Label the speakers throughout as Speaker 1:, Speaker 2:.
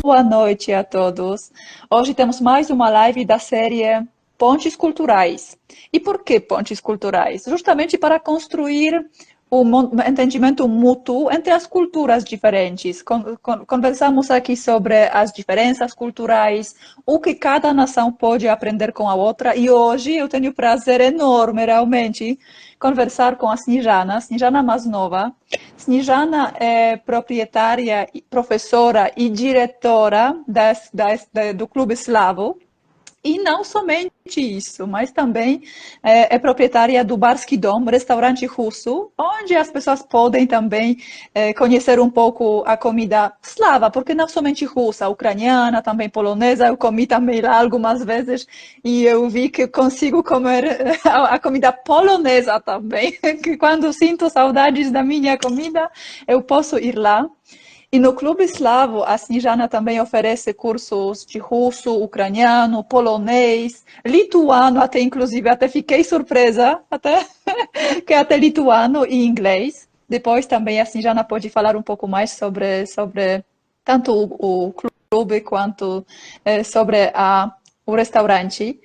Speaker 1: boa noite a todos. Hoje temos mais uma live da série Pontes Culturais. E por que pontes culturais? Justamente para construir entendimento mútuo entre as culturas diferentes. Conversamos aqui sobre as diferenças culturais, o que cada nação pode aprender com a outra, e hoje eu tenho o prazer enorme, realmente, conversar com a Snejana mais nova. Snejana é proprietária, professora e diretora do Clube Slavo. E não somente isso, mas também é proprietária do Barski Dom, restaurante russo, onde as pessoas podem também conhecer um pouco a comida slava, porque não somente russa, ucraniana, também polonesa. Eu comi também lá algumas vezes e eu vi que consigo comer a comida polonesa também, que quando sinto saudades da minha comida, eu posso ir lá. E no Clube Slavo, a Snejana também oferece cursos de russo, ucraniano, polonês, lituano, até inclusive, até fiquei surpresa, até que até lituano e inglês. Depois também a Snejana pode falar um pouco mais sobre tanto o clube quanto sobre o restaurante.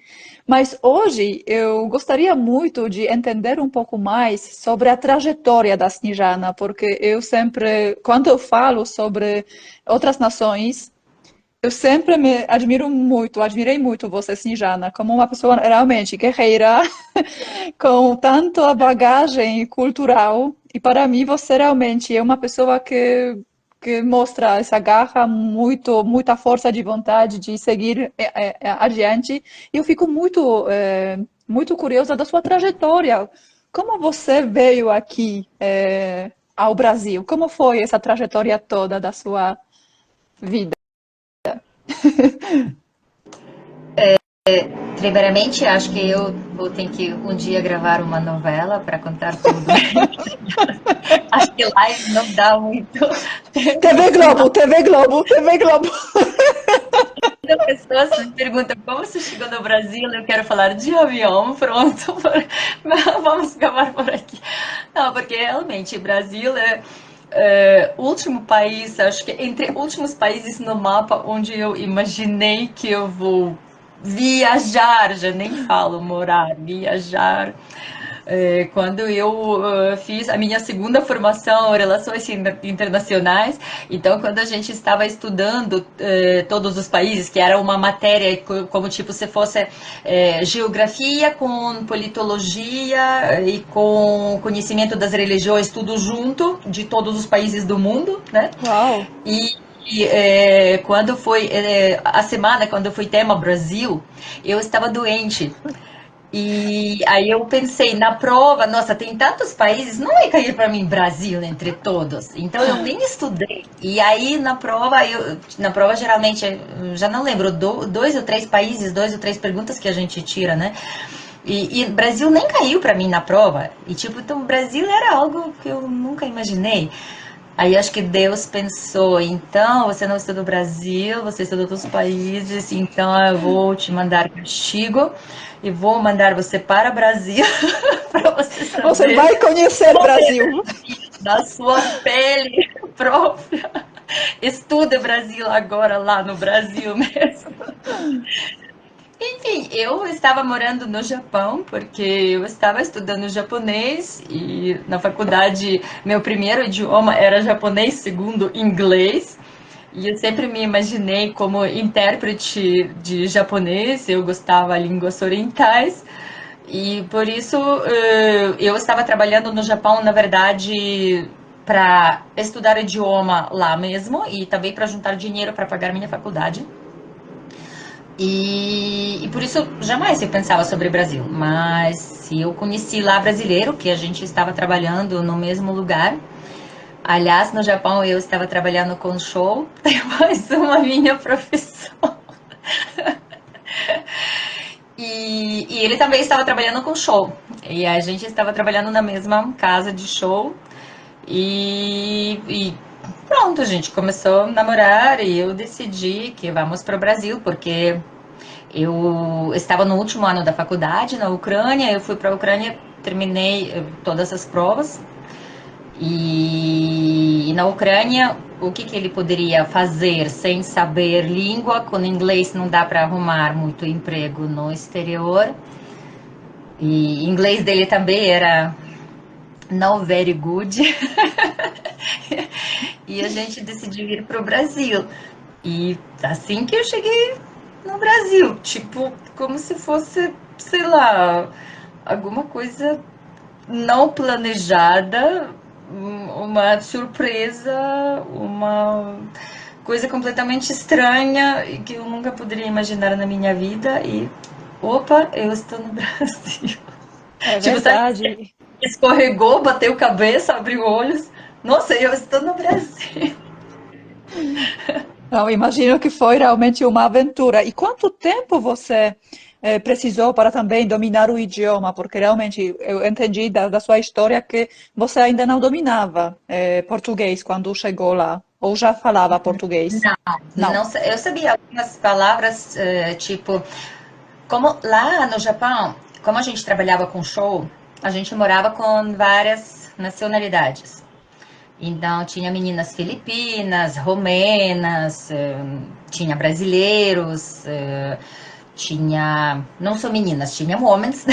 Speaker 1: Mas hoje eu gostaria muito de entender um pouco mais sobre a trajetória da Snejana, porque eu sempre, quando eu falo sobre outras nações, eu sempre me admirei muito você, Snejana, como uma pessoa realmente guerreira, com tanta bagagem cultural. E para mim você realmente é uma pessoa que mostra essa garra, muita força de vontade de seguir adiante. E eu fico muito curiosa da sua trajetória. Como você veio aqui, ao Brasil? Como foi essa trajetória toda da sua vida?
Speaker 2: Primeiramente, acho que eu vou ter que um dia gravar uma novela para contar tudo. Acho que live não dá muito
Speaker 1: TV
Speaker 2: tempo,
Speaker 1: Globo,
Speaker 2: não.
Speaker 1: TV Globo, TV Globo.
Speaker 2: As pessoas me perguntam como você chegou no Brasil, eu quero falar de avião, pronto, vamos acabar por aqui. Não, porque realmente o Brasil é o último país, acho que entre últimos países no mapa onde eu imaginei que eu vou viajar, já nem falo morar, viajar. Quando eu fiz a minha segunda formação em Relações Internacionais, então quando a gente estava estudando todos os países, que era uma matéria como tipo se fosse geografia com politologia e com conhecimento das religiões, tudo junto, de todos os países do mundo, né?
Speaker 1: Uau!
Speaker 2: Quando foi a semana, quando foi tema Brasil, eu estava doente. E aí eu pensei, na prova, nossa, tem tantos países, não vai cair para mim Brasil entre todos. Então eu nem estudei. E aí na prova geralmente, já não lembro, dois ou três países, dois ou três perguntas que a gente tira, né? E Brasil nem caiu para mim na prova. E tipo, então o Brasil era algo que eu nunca imaginei. Aí acho que Deus pensou, então você não estuda o Brasil, você estuda outros países, então eu vou te mandar castigo e vou mandar você para o Brasil para você
Speaker 1: Você
Speaker 2: saber
Speaker 1: vai conhecer Brasil.
Speaker 2: da sua pele própria. Estuda Brasil agora lá no Brasil mesmo. Enfim, eu estava morando no Japão porque eu estava estudando japonês e na faculdade meu primeiro idioma era japonês, segundo inglês. E eu sempre me imaginei como intérprete de japonês, eu gostava de línguas orientais. E por isso eu estava trabalhando no Japão, na verdade, para estudar idioma lá mesmo e também para juntar dinheiro para pagar minha faculdade. E por isso jamais eu pensava sobre o Brasil. Mas se eu conheci lá brasileiro, que a gente estava trabalhando no mesmo lugar. Aliás, no Japão eu estava trabalhando com show, mais uma minha profissão. E ele também estava trabalhando com show. E a gente estava trabalhando na mesma casa de show. E pronto, a gente começou a namorar e eu decidi que vamos para o Brasil, porque eu estava no último ano da faculdade na Ucrânia, eu fui para a Ucrânia, terminei todas as provas. E na Ucrânia, o que que ele poderia fazer sem saber língua. Com inglês não dá para arrumar muito emprego no exterior. E inglês dele também era not very good. E a gente decidiu ir para o Brasil. E assim que eu cheguei no Brasil, tipo, como se fosse, sei lá, alguma coisa não planejada, uma surpresa, uma coisa completamente estranha e que eu nunca poderia imaginar na minha vida. E, opa, eu estou no Brasil.
Speaker 1: É
Speaker 2: Tipo, sabe,
Speaker 1: verdade.
Speaker 2: escorregou, bateu cabeça, abriu olhos. Nossa, eu estou no Brasil.
Speaker 1: Não, imagino que foi realmente uma aventura. E quanto tempo você precisou para também dominar o idioma? Porque realmente eu entendi da sua história que você ainda não dominava português quando chegou lá, ou já falava português?
Speaker 2: Não,
Speaker 1: Não.
Speaker 2: não, eu sabia algumas palavras, tipo, como lá no Japão, como a gente trabalhava com show, a gente morava com várias nacionalidades. Então, tinha meninas filipinas, romenas, tinha brasileiros, tinha. Não são meninas, tinha homens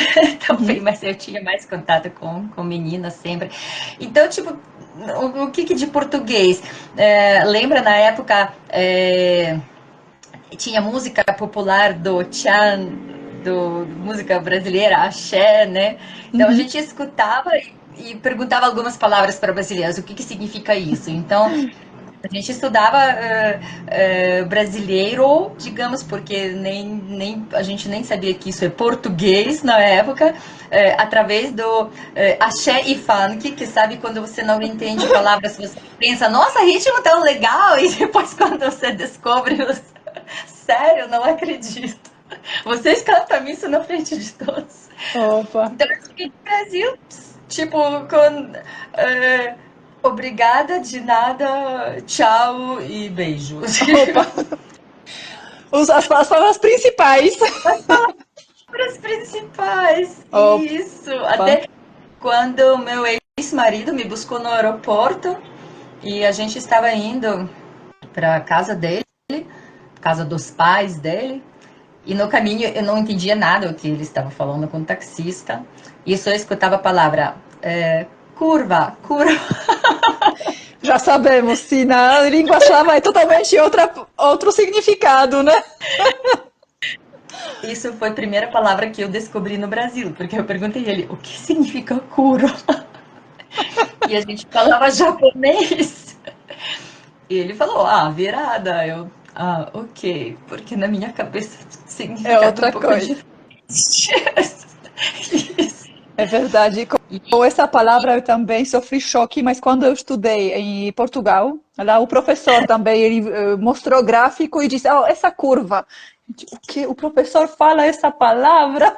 Speaker 2: também,
Speaker 1: Uhum.
Speaker 2: mas eu tinha mais contato com meninas sempre. Então, tipo, o que, que de português? Lembra na época. Tinha música popular do Tchan, do música brasileira, axé, né? Então a
Speaker 1: Uhum.
Speaker 2: gente escutava e perguntava algumas palavras para brasileiros, o que, que significa isso. Então a gente estudava brasileiro, digamos, porque nem a gente nem sabia que isso é português na época, através do axé e funk, que sabe quando você não entende palavras, você pensa, nossa, ritmo tão legal, e depois quando você descobre os sério, não acredito. Vocês cantam isso na frente de todos.
Speaker 1: Opa.
Speaker 2: Então, eu cheguei no Brasil, tipo, com obrigada, de nada, tchau e beijo.
Speaker 1: Opa. As palavras principais.
Speaker 2: As principais,
Speaker 1: Opa.
Speaker 2: isso. Até quando meu ex-marido me buscou no aeroporto e a gente estava indo para casa dele, casa dos pais dele. E no caminho eu não entendia nada o que ele estava falando com o taxista. E só escutava a palavra curva, curva.
Speaker 1: Já sabemos, se na língua slava é totalmente outro significado, né?
Speaker 2: Isso foi a primeira palavra que eu descobri no Brasil, porque eu perguntei a ele o que significa curva. E a gente falava japonês. E ele falou, virada. Ok, porque na minha cabeça
Speaker 1: É
Speaker 2: significado um
Speaker 1: outra
Speaker 2: pouco
Speaker 1: coisa.
Speaker 2: diferente.
Speaker 1: É verdade. Com essa palavra eu também sofri choque, mas quando eu estudei em Portugal, lá o professor também ele mostrou gráfico e disse: "Oh, essa curva". O que o professor fala essa palavra?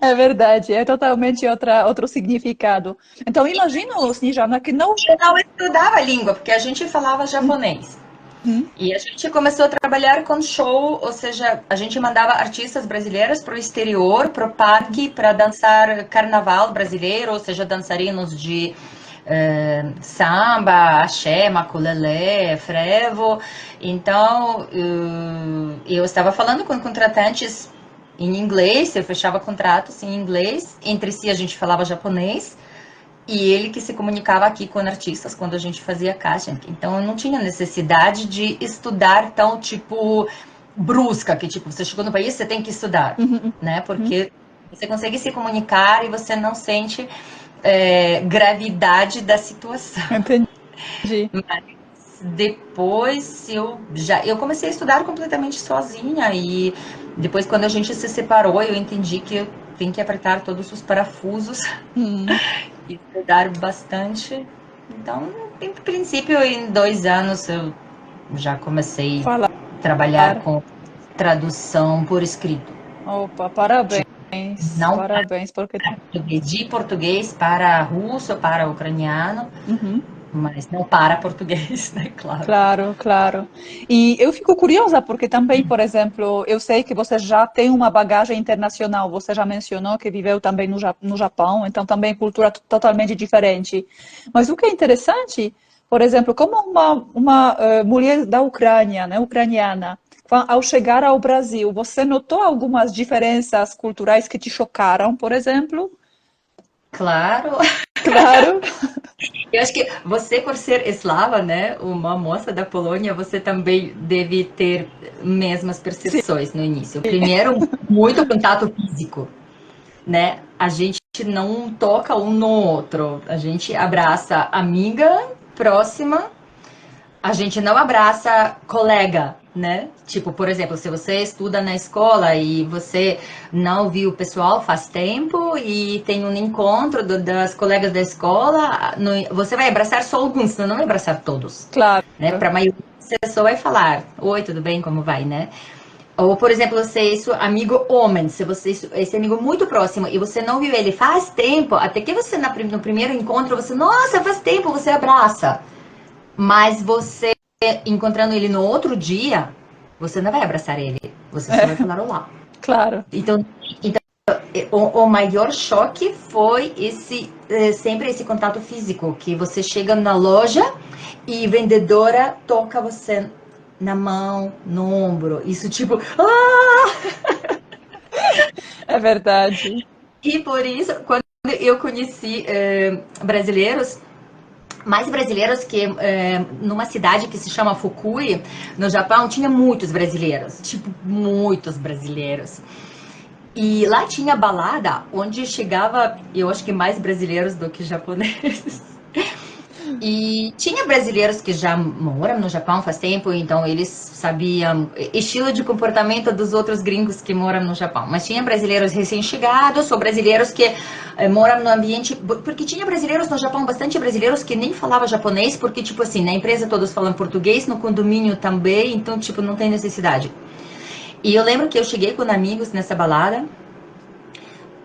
Speaker 1: É verdade, é totalmente outro significado. Então, imagino, Snejana, que não.
Speaker 2: Eu não estudava a língua, porque a gente falava japonês.
Speaker 1: Uhum,
Speaker 2: E a gente começou a trabalhar com show, ou seja, a gente mandava artistas brasileiros para o exterior, para o parque, para dançar carnaval brasileiro, ou seja, dançarinos de samba, axé, maculelé, frevo. Então, eu estava falando com contratantes em inglês, eu fechava contratos em inglês, entre si a gente falava japonês. E ele que se comunicava aqui com artistas quando a gente fazia casting. Então eu não tinha necessidade de estudar tão, tipo, brusca, que tipo, você chegou no país, você tem que estudar,
Speaker 1: uhum,
Speaker 2: né?
Speaker 1: uhum.
Speaker 2: Porque você consegue se comunicar e você não sente gravidade da situação.
Speaker 1: Entendi.
Speaker 2: Mas depois eu comecei a estudar completamente sozinha e depois quando a gente se separou, eu entendi que eu tenho que apertar todos os parafusos
Speaker 1: Hum,
Speaker 2: estudar bastante. Então, em princípio, em 2 anos eu já comecei
Speaker 1: falar.
Speaker 2: a trabalhar com tradução por escrito.
Speaker 1: Opa, parabéns.
Speaker 2: Não
Speaker 1: Parabéns, porque.
Speaker 2: de português para russo, para ucraniano,
Speaker 1: Uhum.
Speaker 2: mas não para português, né? Claro.
Speaker 1: Claro, claro. E eu fico curiosa porque também, por exemplo, eu sei que você já tem uma bagagem internacional. Você já mencionou que viveu também no Japão, então também cultura totalmente diferente. Mas o que é interessante, Por exemplo, como uma mulher da Ucrânia, né, ucraniana, ao chegar ao Brasil, você notou algumas diferenças culturais que te chocaram, por exemplo?
Speaker 2: Claro,
Speaker 1: Claro.
Speaker 2: eu acho que você, por ser eslava, né, uma moça da Polônia, você também deve ter mesmas
Speaker 1: Sim.
Speaker 2: percepções no início. Primeiro, muito contato físico, né? A gente não toca um no outro, a gente abraça amiga próxima, a gente não abraça colega, né? Tipo, por exemplo, se você estuda na escola e você não viu o pessoal faz tempo e tem um encontro das colegas da escola, você vai abraçar só alguns, você não vai abraçar todos,
Speaker 1: Claro.
Speaker 2: né? Para a maioria, você só vai falar, oi, tudo bem, como vai, né? Ou, por exemplo, você é seu amigo homem, se você é esse amigo muito próximo e você não viu ele faz tempo, até que você no primeiro encontro, você, nossa, faz tempo, você abraça. Mas você, encontrando ele no outro dia, você não vai abraçar ele, você só vai falar olá.
Speaker 1: Claro.
Speaker 2: Então o maior choque foi sempre esse contato físico, que você chega na loja e a vendedora toca você na mão, no ombro. Isso tipo,
Speaker 1: É verdade.
Speaker 2: E por isso, quando eu conheci brasileiros, mais brasileiros que numa cidade que se chama Fukui, no Japão, tinha muitos brasileiros, tipo, muitos brasileiros. E lá tinha balada onde chegava, eu acho que mais brasileiros do que japoneses. E tinha brasileiros que já moram no Japão faz tempo, então eles sabiam estilo de comportamento dos outros gringos que moram no Japão. Mas tinha brasileiros recém-chegados ou brasileiros que moram no ambiente... Porque tinha brasileiros no Japão, bastante brasileiros que nem falavam japonês, porque, tipo assim, na empresa todos falam português, no condomínio também, então, tipo, não tem necessidade. E eu lembro que eu cheguei com amigos nessa balada,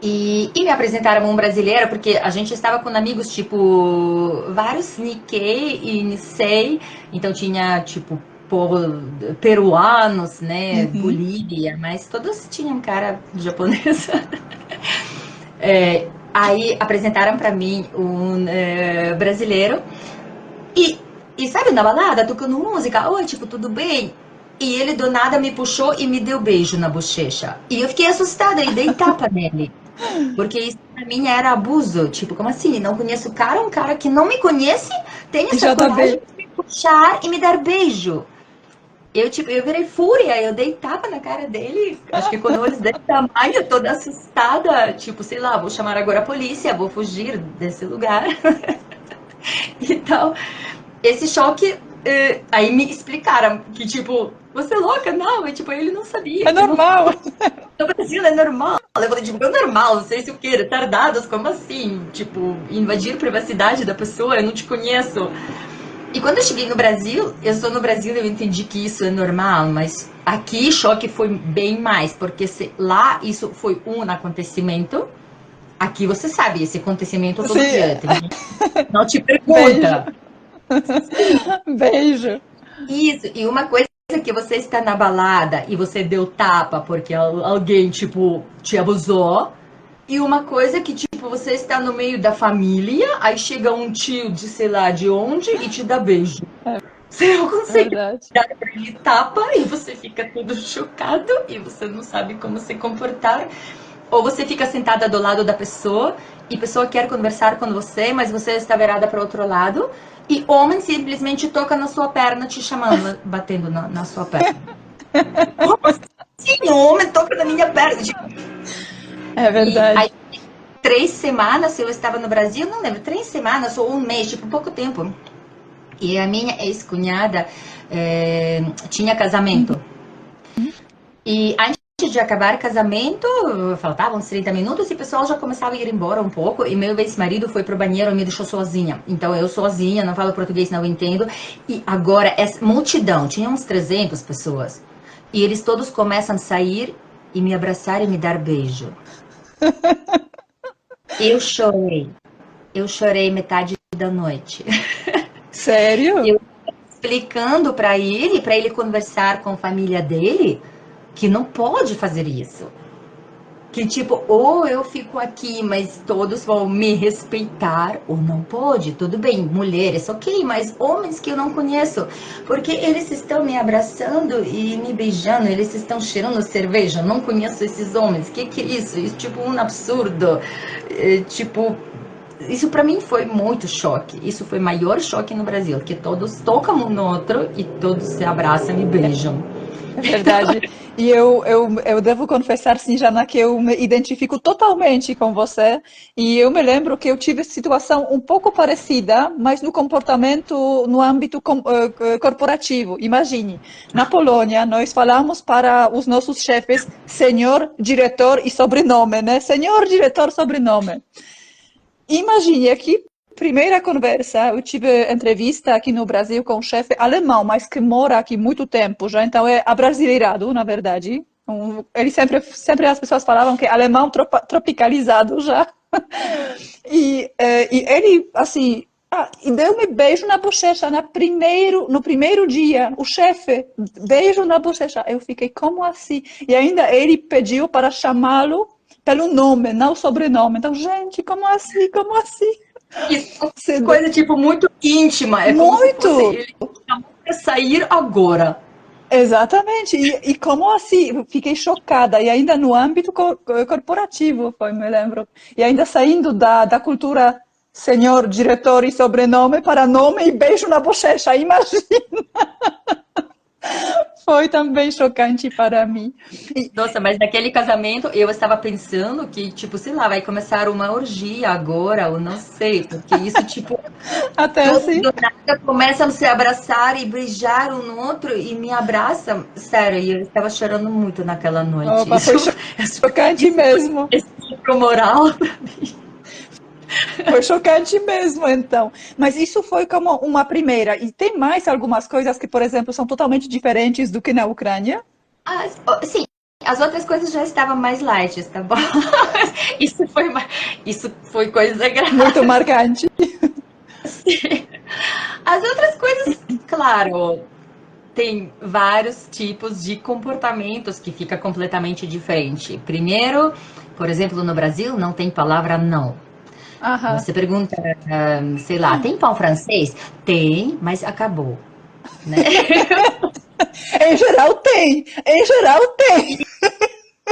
Speaker 2: e me apresentaram um brasileiro, porque a gente estava com amigos, tipo, vários Nikkei e Nisei, então tinha, tipo, povo peruanos, né,
Speaker 1: Uhum.
Speaker 2: Bolívia, mas todos tinham cara japonesa. Aí apresentaram para mim um brasileiro, e, e sabe, na balada, tocando música, oi, tipo, tudo bem? E ele do nada me puxou e me deu beijo na bochecha. E eu fiquei assustada e dei tapa nele. Porque isso pra mim era abuso. Tipo, como assim? Não conheço o cara, um cara que não me conhece tem
Speaker 1: E
Speaker 2: essa
Speaker 1: já tá
Speaker 2: coragem
Speaker 1: bem.
Speaker 2: de me puxar e me dar beijo. Eu, tipo, eu virei fúria, eu dei tapa na cara dele. Acho que quando olhos desse tamanho, toda assustada. Tipo, sei lá, vou chamar agora a polícia, vou fugir desse lugar. Então, esse choque, aí me explicaram que, tipo, você é louca? Não, e, tipo, ele não sabia
Speaker 1: É
Speaker 2: que não.
Speaker 1: normal.
Speaker 2: No Brasil é normal. Eu falei, tipo, é normal, não sei se o quê, retardados, como assim? Tipo, invadir a privacidade da pessoa, eu não te conheço. E quando eu cheguei no Brasil, eu estou no Brasil, eu entendi que isso é normal, mas aqui o choque foi bem mais, porque lá isso foi um acontecimento, aqui você sabe, esse acontecimento todo
Speaker 1: Sim,
Speaker 2: dia, tem gente que não te
Speaker 1: beijo.
Speaker 2: pergunta.
Speaker 1: Beijo.
Speaker 2: Isso, e uma coisa que você está na balada e você deu tapa porque alguém, tipo, te abusou. E uma coisa que, tipo, você está no meio da família, aí chega um tio de sei lá de onde e te dá beijo. Você não
Speaker 1: É
Speaker 2: consegue
Speaker 1: verdade.
Speaker 2: dar pra ele tapa e você fica todo chocado e você não sabe como se comportar. Ou você fica sentada do lado da pessoa e a pessoa quer conversar com você, mas você está virada para o outro lado. E homem simplesmente toca na sua perna, te chamando, batendo na sua perna. Como assim? O homem toca na minha perna.
Speaker 1: É
Speaker 2: E aí,
Speaker 1: verdade.
Speaker 2: 3 semanas, eu estava no Brasil, não lembro, 3 semanas ou um mês, tipo, pouco tempo. E a minha ex-cunhada tinha casamento. E antes de acabar o casamento, faltavam uns 30 minutos e o pessoal já começava a ir embora um pouco. E meu ex-marido foi pro banheiro e me deixou sozinha. Então eu sozinha, não falo português, não entendo. E agora, essa multidão, tinha uns 300 pessoas. E eles todos começam a sair e me abraçar e me dar beijo. Eu chorei. Eu chorei metade da noite.
Speaker 1: Sério?
Speaker 2: Eu explicando para ele conversar com a família dele, que não pode fazer isso. Que tipo, ou eu fico aqui, mas todos vão me respeitar, ou não pode, tudo bem, mulheres, ok, mas homens que eu não conheço, porque eles estão me abraçando e me beijando, eles estão cheirando cerveja, não conheço esses homens, que é isso? Isso tipo um absurdo, tipo, isso para mim foi muito choque, isso foi maior choque no Brasil, que todos tocam um no outro e todos se abraçam e beijam.
Speaker 1: É verdade. E eu devo confessar, sim, Jana, que eu me identifico totalmente com você. E eu me lembro que eu tive situação um pouco parecida, mas no comportamento no âmbito corporativo. Imagine, na Polônia, nós falamos para os nossos chefes senhor, diretor e sobrenome, né? Senhor, diretor, sobrenome. Imagine aqui, primeira conversa, eu tive entrevista aqui no Brasil com um chefe alemão, mas que mora aqui muito tempo já, então é abrasileirado, na verdade. Ele sempre as pessoas falavam que é alemão tropicalizado já. E ele, assim, e deu-me beijo na bochecha no primeiro dia, o chefe, beijo na bochecha. Eu fiquei, como assim? E ainda ele pediu para chamá-lo pelo nome, não sobrenome. Então, gente, como assim? Como assim?
Speaker 2: Isso é uma coisa, tipo, muito íntima. É como se fosse
Speaker 1: Muito!
Speaker 2: ele chamou pra sair agora.
Speaker 1: Exatamente. E como assim? Fiquei chocada. E ainda no âmbito corporativo, foi, me lembro. E ainda saindo da cultura senhor, diretor e sobrenome para nome e beijo na bochecha. Imagina! Foi também chocante para mim. E,
Speaker 2: Nossa, mas naquele casamento eu estava pensando que, tipo, sei lá, vai começar uma orgia agora, ou não sei, porque isso, tipo,
Speaker 1: até
Speaker 2: todos
Speaker 1: assim.
Speaker 2: do nada começam a se abraçar e beijar um no outro e me abraçam. Sério, e eu estava chorando muito naquela noite.
Speaker 1: Opa, foi chocante
Speaker 2: Isso foi
Speaker 1: mesmo.
Speaker 2: esse moral.
Speaker 1: Foi chocante mesmo, então. Mas isso foi como uma primeira. E tem mais algumas coisas que, por exemplo, são totalmente diferentes do que na Ucrânia?
Speaker 2: Sim, as outras coisas já estavam mais light, tá bom? Isso foi, isso foi coisa
Speaker 1: Muito
Speaker 2: grave.
Speaker 1: marcante.
Speaker 2: As outras coisas, claro, tem vários tipos de comportamentos que fica completamente diferente. Primeiro, por exemplo, no Brasil não tem palavra não.
Speaker 1: Aham.
Speaker 2: Você pergunta, sei lá, tem pão francês? Tem, mas acabou, né?
Speaker 1: Em geral tem. Em geral tem.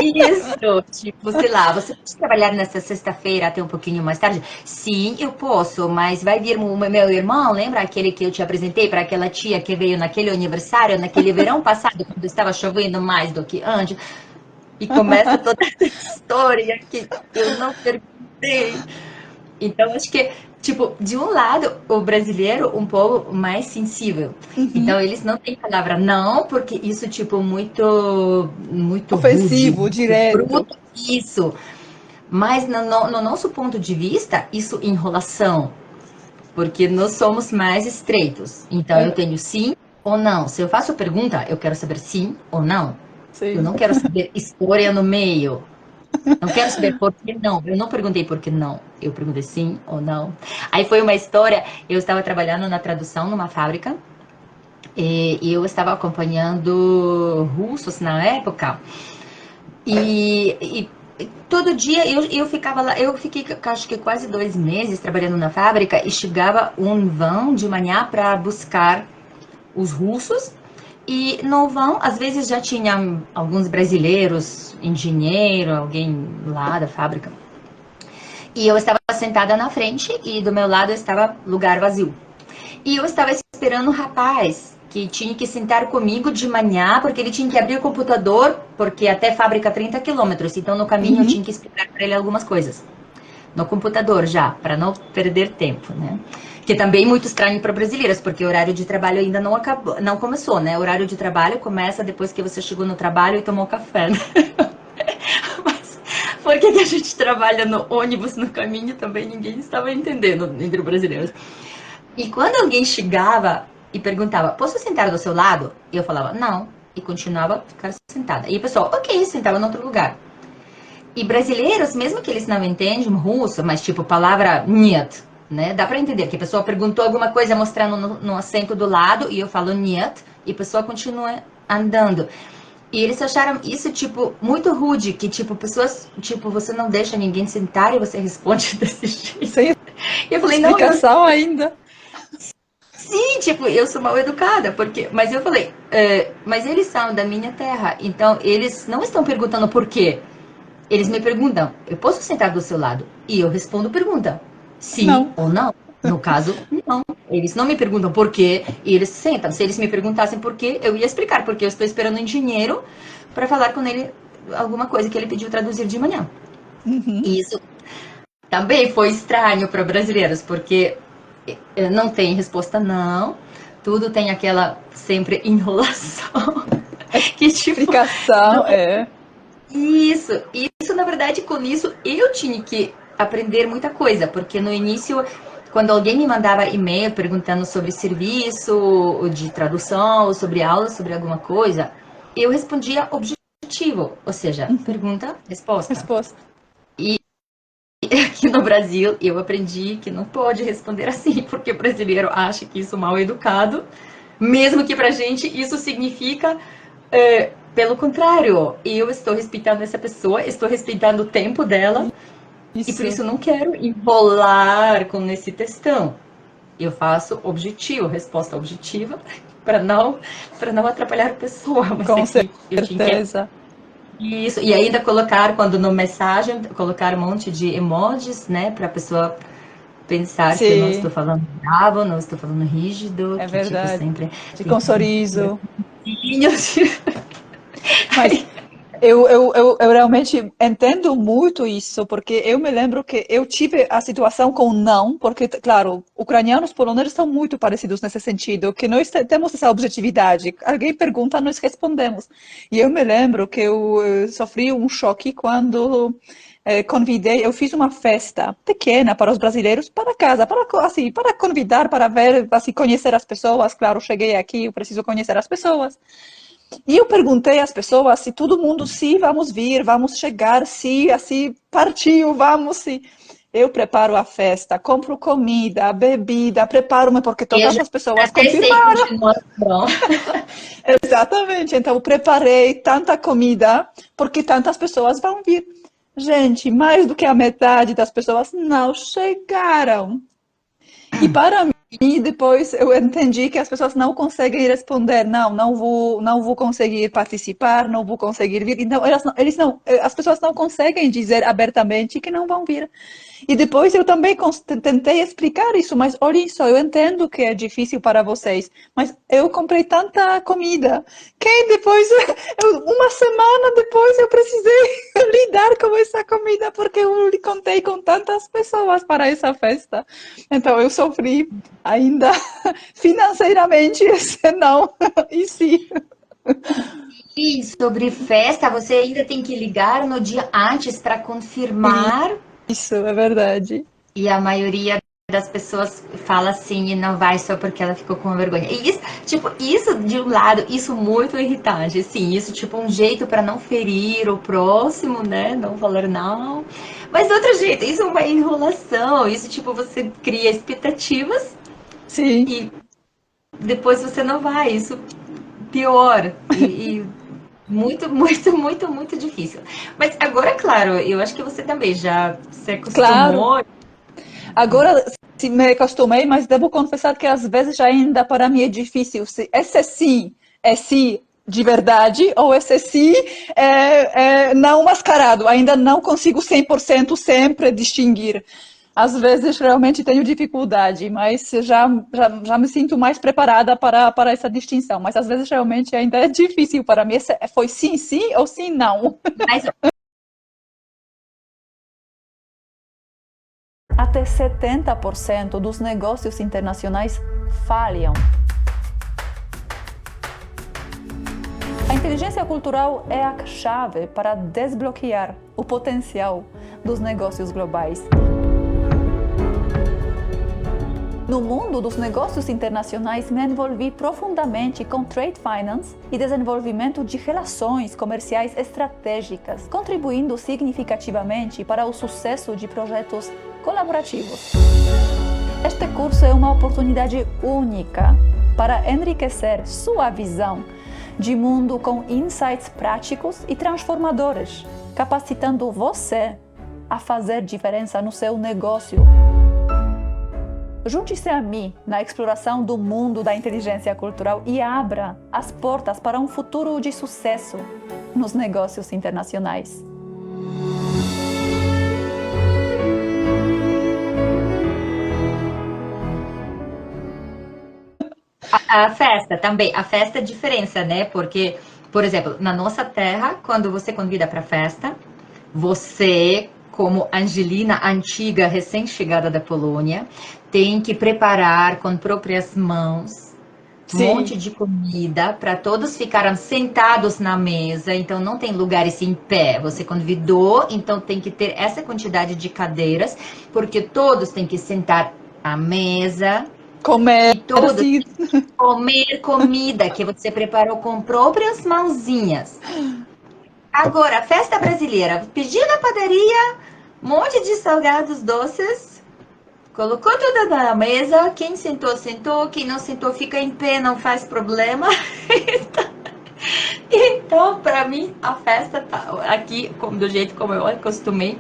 Speaker 2: Isso, tipo, sei lá, você pode trabalhar nessa sexta-feira até um pouquinho mais tarde? Sim, eu posso, mas vai vir o meu irmão, lembra aquele que eu te apresentei para aquela tia que veio naquele aniversário, naquele verão passado, quando estava chovendo mais do que antes? E começa toda essa história que eu não perguntei. Então, acho que, tipo, de um lado, o brasileiro um pouco mais sensível. Então,
Speaker 1: Uhum.
Speaker 2: eles não têm palavra não, porque isso, tipo, muito rude,
Speaker 1: Ofensivo,
Speaker 2: muito
Speaker 1: direto.
Speaker 2: bruto, isso. Mas no nosso ponto de vista, isso é enrolação, porque nós somos mais estreitos. Então, eu
Speaker 1: É,
Speaker 2: tenho sim ou não. Se eu faço pergunta, eu quero saber sim ou não. Eu
Speaker 1: sim.
Speaker 2: não quero saber história no meio. Não quero saber por que não. Eu não perguntei por que não. Eu perguntei sim ou não. Aí foi uma história. Eu estava trabalhando na tradução numa fábrica e eu estava acompanhando russos na época. E todo dia eu ficava lá. Eu fiquei, acho que quase 2 meses trabalhando na fábrica e chegava um vão de manhã para buscar os russos. E no vão, às vezes já tinha alguns brasileiros, engenheiro, alguém lá da fábrica. E eu estava sentada na frente e do meu lado estava lugar vazio. E eu estava esperando um rapaz que tinha que sentar comigo de manhã, porque ele tinha que abrir o computador, porque até fábrica 30 quilômetros. Então no caminho eu
Speaker 1: Uhum.
Speaker 2: tinha que explicar para ele algumas coisas. No computador já, para não perder tempo, né? Que também é muito estranho para brasileiros, porque o horário de trabalho ainda não acabou, não começou, né? O horário de trabalho começa depois que você chegou no trabalho e tomou café, né? Mas por que a gente trabalha no ônibus no caminho também ninguém estava entendendo entre os brasileiros. E quando alguém chegava e perguntava, posso sentar do seu lado? Eu falava, não. E continuava a ficar sentada. E o pessoal, ok, sentava em outro lugar. E brasileiros, mesmo que eles não entendem russo, mas tipo palavra нет, né? Dá para entender que a pessoa perguntou alguma coisa mostrando no assento do lado e eu falo нет, e a pessoa continua andando. E eles acharam isso, tipo, muito rude, que, tipo, pessoas, tipo, você não deixa ninguém sentar e você responde desse jeito.
Speaker 1: Sem
Speaker 2: E eu falei, não,
Speaker 1: explicação ainda.
Speaker 2: sim, tipo, eu sou mal educada, porque, mas eu falei, mas eles são da minha terra, então eles não estão perguntando por quê. Eles me perguntam, eu posso sentar do seu lado? E eu respondo pergunta, sim
Speaker 1: Não.
Speaker 2: ou não. No caso, não. Eles não me perguntam por quê e eles sentam. Se eles me perguntassem por quê, eu ia explicar, porque eu estou esperando um engenheiro para falar com ele alguma coisa que ele pediu traduzir de manhã.
Speaker 1: Uhum.
Speaker 2: E isso também foi estranho para brasileiros, porque não tem resposta não, tudo tem aquela sempre enrolação, que tipo,
Speaker 1: Explicação,
Speaker 2: não,
Speaker 1: é.
Speaker 2: isso na verdade com isso eu tinha que aprender muita coisa, porque no início quando alguém me mandava e-mail perguntando sobre serviço de tradução ou sobre aula, sobre alguma coisa, eu respondia objetivo, ou seja,
Speaker 1: Uhum.
Speaker 2: pergunta, resposta.
Speaker 1: Resposta.
Speaker 2: E aqui no Brasil eu aprendi que não pode responder assim, porque o brasileiro acha que isso é mal educado, mesmo que pra gente isso significa pelo contrário, eu estou respeitando essa pessoa, estou respeitando o tempo dela e por
Speaker 1: Isso.
Speaker 2: isso não quero enrolar com esse textão. Eu faço objetivo, resposta objetiva, para não atrapalhar a pessoa, mas
Speaker 1: Com
Speaker 2: aqui eu tinha que
Speaker 1: certeza.
Speaker 2: isso, e ainda colocar, quando no mensagem, colocar um monte de emojis, né, para a pessoa pensar que eu não estou
Speaker 1: Sim,
Speaker 2: falando bravo, não estou falando rígido,
Speaker 1: é
Speaker 2: que tipo
Speaker 1: verdade.
Speaker 2: sempre tem
Speaker 1: Com sorriso.
Speaker 2: corações.
Speaker 1: Mas eu realmente entendo muito isso, porque eu me lembro que eu tive a situação com não, porque, claro, ucranianos e poloneses são muito parecidos nesse sentido, que nós temos essa objetividade. Alguém pergunta, nós respondemos. E eu me lembro que eu sofri um choque quando convidei, eu fiz uma festa pequena para os brasileiros, para casa, para, assim, para convidar, para ver, assim, conhecer as pessoas. Claro, cheguei aqui, eu preciso conhecer as pessoas. E eu perguntei às pessoas se todo mundo, se vamos vir, vamos chegar, se assim, partiu, vamos, se. Eu preparo a festa, compro comida, bebida, preparo-me, porque
Speaker 2: Eu
Speaker 1: todas
Speaker 2: já
Speaker 1: as pessoas
Speaker 2: até sei
Speaker 1: confirmaram.
Speaker 2: continuação.
Speaker 1: Exatamente. Então, eu preparei tanta comida, porque tantas pessoas vão vir. Gente, mais do que a metade das pessoas não chegaram. E para mim, depois eu entendi que as pessoas não conseguem responder, não, não vou conseguir participar, não vou conseguir vir. Então, eles não, as pessoas não conseguem dizer abertamente que não vão vir. E depois eu também tentei explicar isso, mas olhem só, eu entendo que é difícil para vocês, mas eu comprei tanta comida que depois, uma semana depois, eu precisei lidar com essa comida porque eu contei com tantas pessoas para essa festa. Então eu sofri ainda financeiramente esse não e sim.
Speaker 2: E sobre festa, você ainda tem que ligar no dia antes para confirmar.
Speaker 1: Isso é verdade.
Speaker 2: E a maioria das pessoas fala assim e não vai só porque ela ficou com vergonha. E isso, tipo, isso de um lado, isso muito irritante. Sim, isso tipo um jeito para não ferir o próximo, né? Não falar não. Mas de outro jeito, isso é uma enrolação. Isso tipo você cria expectativas
Speaker 1: Sim,
Speaker 2: e depois você não vai. Isso pior. E muito, muito, muito, muito difícil. Mas agora, claro, eu acho que você também já se
Speaker 1: claro.
Speaker 2: acostumou.
Speaker 1: Agora se me acostumei, mas devo confessar que às vezes ainda para mim é difícil. Se esse sim é sim de verdade ou esse sim é não mascarado. Ainda não consigo 100% sempre distinguir. Às vezes realmente tenho dificuldade, mas já me sinto mais preparada para essa distinção. Mas às vezes realmente ainda é difícil para mim. Foi sim, sim ou sim, não.
Speaker 2: Mas
Speaker 1: Até 70% dos negócios internacionais falham. A inteligência cultural é a chave para desbloquear o potencial dos negócios globais. No mundo dos negócios internacionais, me envolvi profundamente com trade finance e desenvolvimento de relações comerciais estratégicas, contribuindo significativamente para o sucesso de projetos colaborativos. Este curso é uma oportunidade única para enriquecer sua visão de mundo com insights práticos e transformadores, capacitando você a fazer diferença no seu negócio. Junte-se a mim na exploração do mundo da inteligência cultural e abra as portas para um futuro de sucesso nos negócios internacionais.
Speaker 2: A festa também, a festa é diferença, né? Porque, por exemplo, na nossa terra, quando você convida para festa, você, como Angelina antiga, recém-chegada da Polônia, tem que preparar com próprias mãos um monte de comida para todos ficarem sentados na mesa, então não tem lugares em pé. Você convidou, então tem que ter essa quantidade de cadeiras, porque todos têm que sentar à mesa.
Speaker 1: Comer,
Speaker 2: e todos comer comida que você preparou com próprias mãozinhas. Agora, festa brasileira, pediu na padaria, um monte de salgados doces, colocou tudo na mesa, quem sentou, sentou, quem não sentou, fica em pé, não faz problema. Então, para mim, a festa tá aqui, do jeito como eu acostumei,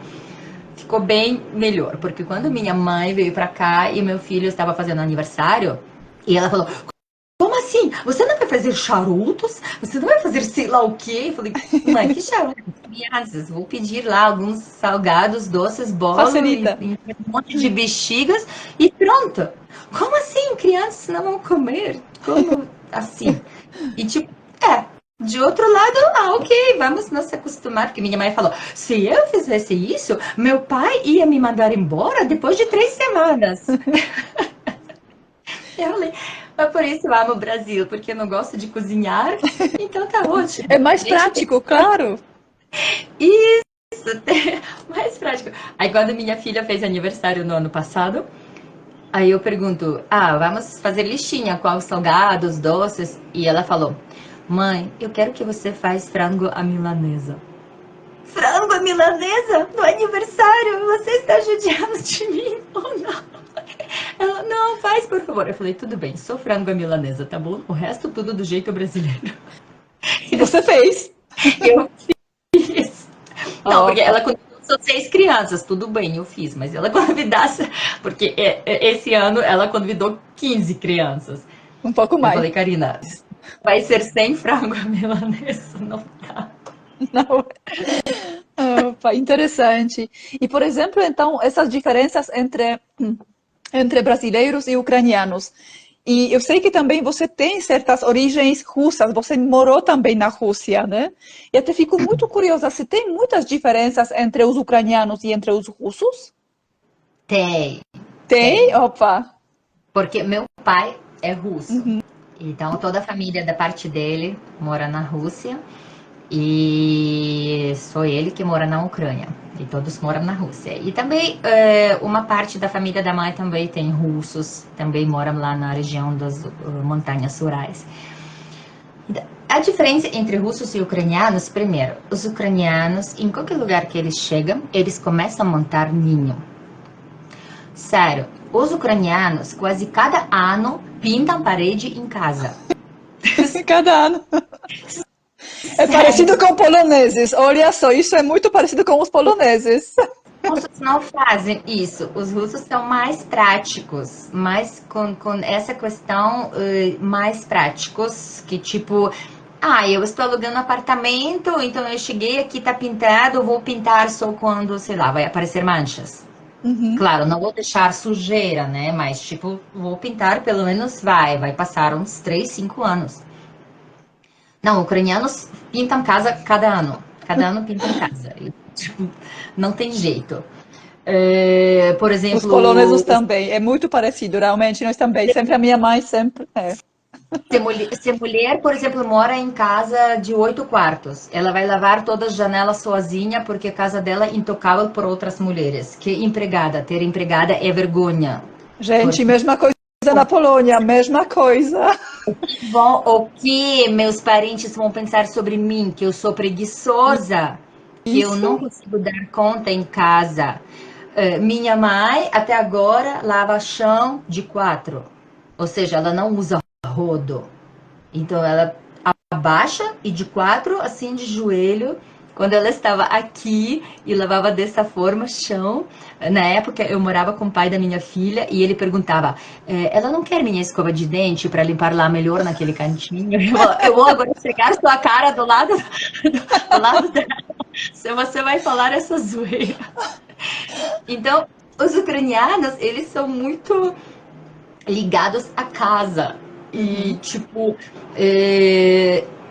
Speaker 2: ficou bem melhor, porque quando minha mãe veio para cá e meu filho estava fazendo aniversário, e ela falou: como assim? Você não vai fazer charutos? Você não vai fazer sei lá o quê? Eu falei: mãe, que charutos? Crianças, vou pedir lá alguns salgados, doces, bolo, e um monte de bexigas e pronto. Como assim? Crianças não vão comer? Como assim? E tipo, de outro lado, ok, vamos nos acostumar, porque minha mãe falou: se eu fizesse isso, meu pai ia me mandar embora depois de 3 semanas. Eu falei: mas por isso eu amo o Brasil, porque eu não gosto de cozinhar, então tá ótimo.
Speaker 1: É mais prático, claro.
Speaker 2: Isso, mais prático. Aí quando minha filha fez aniversário no ano passado, aí eu pergunto: vamos fazer listinha com os salgados, doces? E ela falou: mãe, eu quero que você faz frango à milanesa. Frango à milanesa? No aniversário? Você está judiando de mim ou não? Ela: não, faz por favor. Eu falei: tudo bem, sou frango à milanesa, tá bom? O resto tudo do jeito brasileiro.
Speaker 1: E você fez.
Speaker 2: Eu fiz. Não, porque ela convidou só 6 crianças, tudo bem, eu fiz, mas ela convidasse, porque esse ano ela convidou 15 crianças.
Speaker 1: Um pouco mais.
Speaker 2: Eu falei: Karina, vai ser sem frango à milanesa, não tá.
Speaker 1: Não. Opa, interessante. E, por exemplo, então, essas diferenças entre brasileiros e ucranianos. E eu sei que também você tem certas origens russas, você morou também na Rússia, né? E até fico muito curiosa, se tem muitas diferenças entre os ucranianos e entre os russos?
Speaker 2: Tem.
Speaker 1: Tem? Opa!
Speaker 2: Porque meu pai é russo. Então toda a família da parte dele mora na Rússia. E sou ele que mora na Ucrânia. E todos moram na Rússia. E também uma parte da família da mãe também tem russos, também moram lá na região das montanhas Urais. A diferença entre russos e ucranianos, primeiro, os ucranianos, em qualquer lugar que eles chegam, eles começam a montar ninho. Sério, os ucranianos quase cada ano pintam parede em casa.
Speaker 1: Cada ano. É parecido com poloneses. Olha só, isso é muito parecido com os poloneses.
Speaker 2: Os russos não fazem isso. Os russos são mais práticos, mais com essa questão mais práticos, que tipo, eu estou alugando um apartamento, então eu cheguei aqui, tá pintado, vou pintar só quando, sei lá, vai aparecer manchas. Claro, não vou deixar sujeira, né? Mas tipo, vou pintar, pelo menos vai passar uns 3, 5 anos. Não, ucranianos pintam casa cada ano. Cada ano pintam casa. E, tipo, não tem jeito. Por exemplo...
Speaker 1: Os poloneses também. É muito parecido, realmente. Nós também. Sempre a minha mãe, sempre...
Speaker 2: Se mulher, por exemplo, mora em casa de 8 quartos, ela vai lavar todas as janelas sozinha porque a casa dela é intocável por outras mulheres. Que empregada. Ter empregada é vergonha.
Speaker 1: Gente, mesma coisa na Polônia. Mesma coisa.
Speaker 2: O que meus parentes vão pensar sobre mim? Que eu sou preguiçosa, que eu não consigo dar conta em casa. Minha mãe, até agora, lava chão de 4. Ou seja, ela não usa rodo. Então, ela baixa e de 4, assim, de joelho, quando ela estava aqui e lavava dessa forma chão. Na época eu morava com o pai da minha filha e ele perguntava: ela não quer minha escova de dente para limpar lá melhor naquele cantinho? Eu vou agora chegar sua cara do lado dela, se você vai falar essa zoeira. Então, os ucranianos, eles são muito ligados à casa. E, tipo,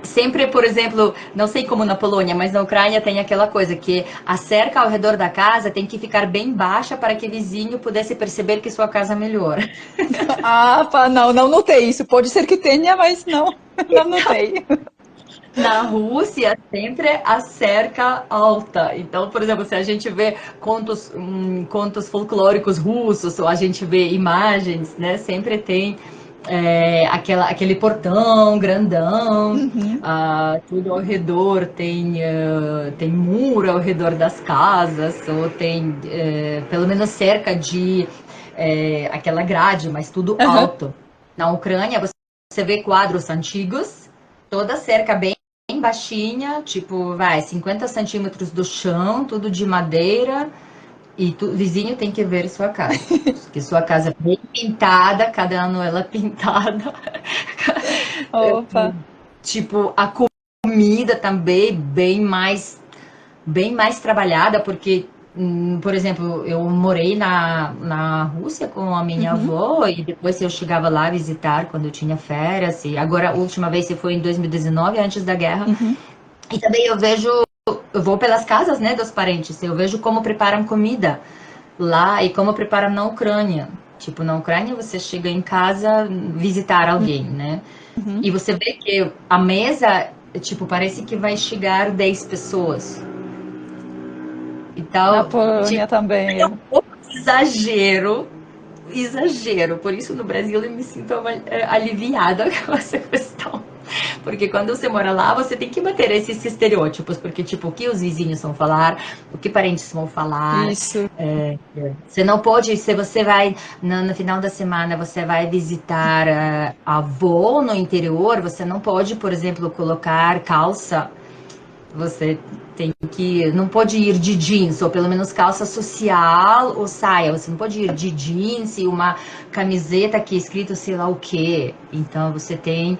Speaker 2: sempre, por exemplo, não sei como na Polônia, mas na Ucrânia tem aquela coisa que a cerca ao redor da casa tem que ficar bem baixa para que o vizinho pudesse perceber que sua casa melhora.
Speaker 1: Ah, pá, não, não notei isso. Pode ser que tenha, mas não, não notei.
Speaker 2: Na Rússia, sempre a cerca alta. Então, por exemplo, se a gente vê contos folclóricos russos, ou a gente vê imagens, né, sempre tem aquele portão grandão, tudo ao redor, tem muro ao redor das casas, ou tem pelo menos cerca de aquela grade, mas tudo alto. Na Ucrânia, você vê quadros antigos, toda cerca bem baixinha, tipo, 50 centímetros do chão, tudo de madeira, e o vizinho tem que ver sua casa. Porque sua casa é bem pintada, cada ano ela é pintada.
Speaker 1: Opa.
Speaker 2: Tipo, a comida também bem mais trabalhada, porque, por exemplo, eu morei na Rússia com a minha avó, e depois eu chegava lá visitar quando eu tinha férias, e agora a última vez foi em 2019, antes da guerra. E também eu vou pelas casas, né, dos parentes, eu vejo como preparam comida lá e como preparam na Ucrânia. Tipo, na Ucrânia você chega em casa visitar alguém, né? E você vê que a mesa, tipo, parece que vai chegar 10 pessoas.
Speaker 1: Na
Speaker 2: Então,
Speaker 1: Polônia
Speaker 2: tipo,
Speaker 1: também.
Speaker 2: é um pouco exagero, exagero. Por isso, no Brasil, eu me sinto aliviada com essa questão. Porque quando você mora lá, você tem que manter esses estereótipos. Porque, tipo, o que os vizinhos vão falar, o que parentes vão falar.
Speaker 1: Isso.
Speaker 2: Você não pode, se você vai, no final da semana, você vai visitar a avó no interior, você não pode, por exemplo, colocar calça. Você não pode ir de jeans, ou pelo menos calça social ou saia. Você não pode ir de jeans e uma camiseta que é escrito sei lá o quê. Então você tem